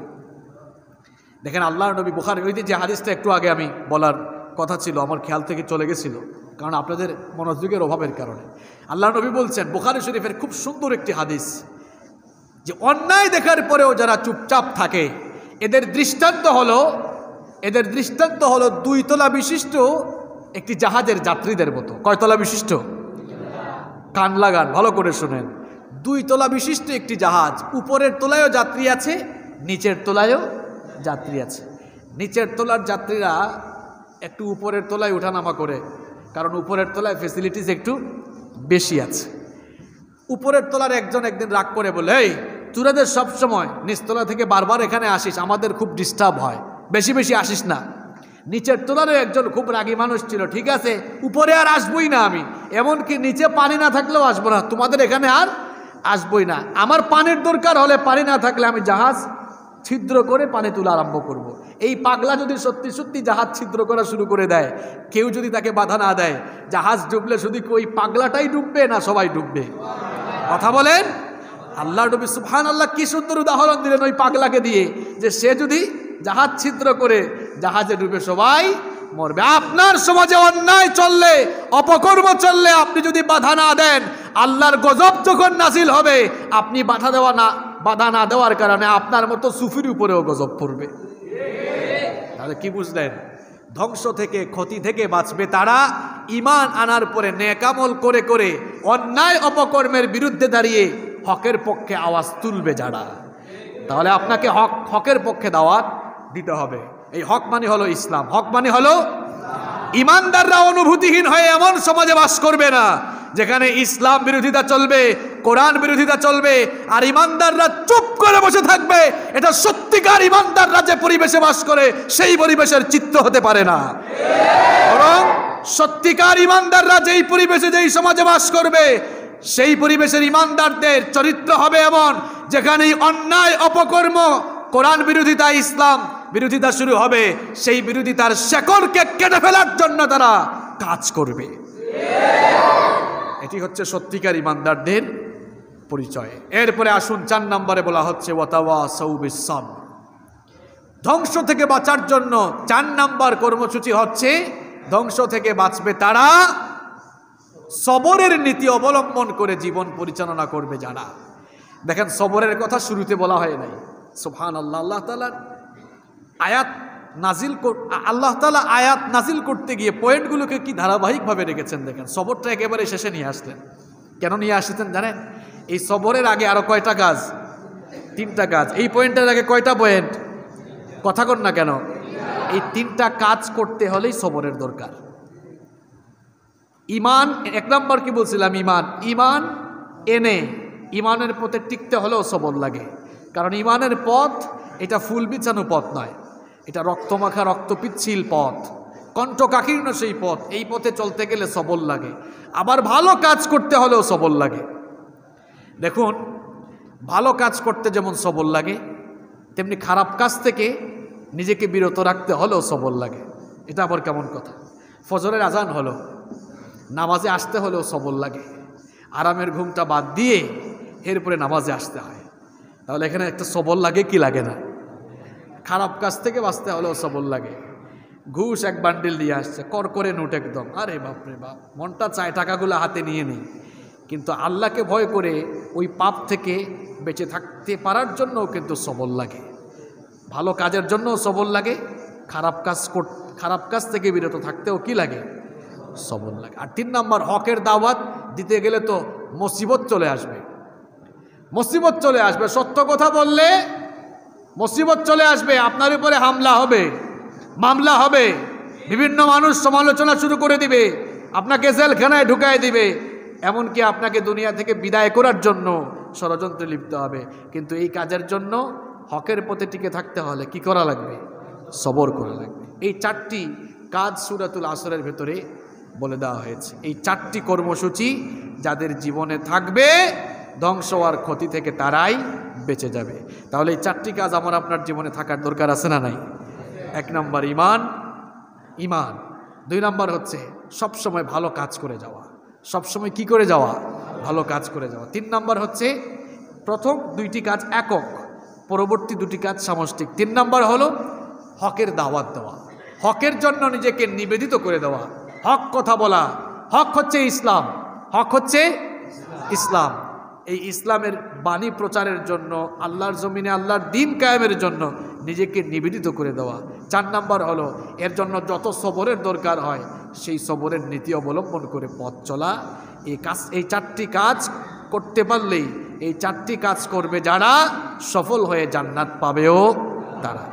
দেখেন আল্লাহর নবী বুখারী, ওই যে হাদিসটা একটু আগে আমি বলার কথা ছিল, আমার খেয়াল থেকে চলে গেছিল কারণ আপনাদের মনোযোগের অভাবের কারণে। আল্লাহর নবী বলছেন বুখারী শরীফের খুব সুন্দর একটি হাদিস, যে অন্যায় দেখার পরেও যারা চুপচাপ থাকে এদের দৃষ্টান্ত হলো 2 তলা বিশিষ্ট একটি জাহাজের যাত্রীদের মতো। কয় তলা বিশিষ্ট? কান লাগান, ভালো করে শুনেন। 2 তলা বিশিষ্ট একটি জাহাজ, উপরের তলায়ও যাত্রী আছে, নিচের তলায়ও যাত্রী আছে। নিচের তলার যাত্রীরা একটু উপরের তলায় ওঠানামা করে, কারণ উপরের তলায় ফেসিলিটিস একটু বেশি আছে। উপরের তলার একজন একদিন রাগ করে বলে, এই তোরাদের সবসময় নিচতলা থেকে বারবার এখানে আসিস, আমাদের খুব ডিস্টার্ব হয়, বেশি বেশি আসিস না। নিচের তলারও একজন খুব রাগী মানুষ ছিল, ঠিক আছে উপরে আর আসবই না আমি, এমনকি নিচে পানি না থাকলেও আসবো না, তোমাদের এখানে আর আসবই না। আমার পানির দরকার হলে পানি না থাকলে আমি জাহাজ ছিদ্র করে পানি তোলা আরম্ভ করব। এই পাগলা যদি সত্যি সত্যি জাহাজ ছিদ্র করা শুরু করে দেয়, কেউ যদি তাকে বাধা না দেয়, জাহাজ ডুবলে শুধু ওই পাগলাটাই ডুববে না সবাই ডুববে? কথা বলেন। আল্লাহ নবী সুবহানাল্লাহ কি সুন্দর উদাহরণ দিলেন ওই পাগলাকে দিয়ে, যে সে যদি জাহাজ ছিদ্র করে জাহাজে ডুবে সবাই মরবে। আপনার সমাজে অন্যায় চললে, অপকর্ম চললে আপনি যদি বাধা না দেন, আল্লাহর গজব যখন নাজিল হবে, আপনি বাধা না দেওয়ার কারণে আপনার মতো সুফির উপরেও গজব পড়বে। তাহলে কি বুঝলেন? ধ্বংস থেকে, ক্ষতি থেকে বাঁচবে তারা ঈমান আনার পরে নেক আমল করে করে অন্যায় অপকর্মের বিরুদ্ধে দাঁড়িয়ে হকের পক্ষে আওয়াজ তুলবে যারা। তাহলে আপনাকে হকের পক্ষে দাওয়াত দিতে হবে। এই হক মানে হলো ইসলাম, হক মানে হলো ইমানদাররা অনুভূতিহীন হয়ে এমন সমাজে বাস করবে না যেখানে ইসলাম বিরোধিতা চলবে, কোরআন বিরোধিতা চলবে, আর ইমানদাররা চুপ করে বসে থাকবে। এটা সত্যিকার ইমানদাররা যে পরিবেশে বাস করে সেই পরিবেশের চিত্র হতে পারে না, বরং সত্যিকার ইমানদাররা যেই পরিবেশে, যেই সমাজে বাস করবে, সেই পরিবেশের ইমানদারদের চরিত্র হবে এমন যেখানে অন্যায় অপকর্ম, কোরআন বিরোধিতা, ইসলাম বিরোধিতা শুরু হবে, সেই বিরোধিতার শেকড়কে কেটে ফেলার জন্য তারা কাজ করবে। এটি হচ্ছে সত্যিকার ইমানদারদের পরিচয়। এরপরে আসুন 4 নম্বরে বলা হচ্ছে ওয়াতাওয়াসাউ বিস-সাবর। ধ্বংস থেকে বাঁচার জন্য 4 নম্বর কর্মসূচি হচ্ছে, ধ্বংস থেকে বাঁচবে তারা সবরের নীতি অবলম্বন করে জীবন পরিচালনা করবে যারা। দেখেন সবরের কথা শুরুতে বলা হয় নাই। সুবহানাল্লাহ। আল্লাহ তাআলা আয়াত নাজিল করতে গিয়ে পয়েন্টগুলোকে কি ধারাবাহিকভাবে রেখেছেন দেখেন। সবরটা একেবারে শেষে নিয়ে আসলেন। কেন নিয়ে আসছেন জানেন? এই সবরের আগে আরো কয়টা কাজ? 3টা কাজ। এই পয়েন্টের আগে কয়টা পয়েন্ট? কথা কন না কেন? এই 3টা কাজ করতে হলেই সবরের দরকার। ঈমান 1 নম্বর কি বলছিলাম? ঈমান এনে ইমানের পথে টিকতে হলেও সবর লাগে। কারণ ইমানের পথ এটা ফুল বিছানো পথ নয়, এটা রক্তমাখা রক্তপিচ্ছিল পথ, কণ্ঠকাকীর্ণ সেই পথ। এই পথে চলতে গেলে সবর লাগে, আবার ভালো কাজ করতে হলেও সবর লাগে। দেখুন, ভালো কাজ করতে যেমন সবর লাগে, তেমনি খারাপ কাজ থেকে নিজেকে বিরত রাখতে হলেও সবর লাগে। এটা আবার কেমন কথা? ফজরের আজান হলো, নামাজে আসতে হলেও সবর লাগে। আরামের ঘুমটা বাদ দিয়ে এরপরে নামাজে আসতে হয়, তাহলে এখানে একটা সবর লাগে কি লাগে না? খারাপ কাজ থেকে বাঁচতে হলেও সবর লাগে। ঘুষ এক বান্ডিল দিয়ে আসছে, করে নোট একদম, আরে বাপরে বাপ, মনটা চায় টাকাগুলো হাতে নিয়ে নেই। কিন্তু আল্লাহকে ভয় করে ওই পাপ থেকে বেঁচে থাকতে পারার জন্যও কিন্তু সবর লাগে। ভালো কাজের জন্যও সবর লাগে, খারাপ কাজ থেকে বিরত থাকতেও কি লাগে? সবর লাগে। আর 3 নাম্বার, হকের দাওয়াত দিতে গেলে তো মুসিবত চলে আসবে, মুসিবত চলে আসবে। সত্য কথা বললে মুসিবত চলে আসবে, আপনার উপরে হামলা হবে, মামলা হবে, বিভিন্ন মানুষ সমালোচনা শুরু করে দিবে, আপনাকে জেলখানায় ঢুকায় দিবে, এমনকি আপনাকে দুনিয়া থেকে বিদায় করার জন্য ষড়যন্ত্রে লিপ্ত হবে। কিন্তু এই কাজের জন্য হকের পথে টিকে থাকতে হলে কি করা লাগবে? সবর করা লাগবে। এই 4টি কাজ সূরাতুল আসরের ভেতরে বলে দেওয়া হয়েছে। এই 4টি কর্মসূচি যাদের জীবনে থাকবে, ধ্বংস আর ক্ষতি থেকে তারাই বেঁচে যাবে। তাহলে এই 4টি কাজ আমার আপনার জীবনে থাকার দরকার আছে না নাই? 1 নম্বর ইমান। 2 নম্বর হচ্ছে সবসময় ভালো কাজ করে যাওয়া, সবসময় কি করে যাওয়া? ভালো কাজ করে যাওয়া। 3 নম্বর হচ্ছে প্রথম 2টি কাজ একক, পরবর্তী 2টি কাজ সামষ্টিক। 3 নম্বর হলো হকের দাওয়াত দেওয়া, হকের জন্য নিজেকে নিবেদিত করে দেওয়া, হক কথা বলা। হক হচ্ছে ইসলাম, হক হচ্ছে ইসলাম। এই ইসলামের বাণী প্রচারের জন্য, আল্লাহর জমিনে আল্লাহর দ্বীন কায়েমের জন্য নিজেকে নিবেদিত করে দেওয়া। 4 নম্বর হলো এর জন্য যত সবরের দরকার হয় সেই সবরের নীতি অবলম্বন করে পথ চলা। এই 4টি কাজ করতে পারলেই, এই 4টি কাজ করবে যারা, সফল হয়ে জান্নাত পাবেও তারা।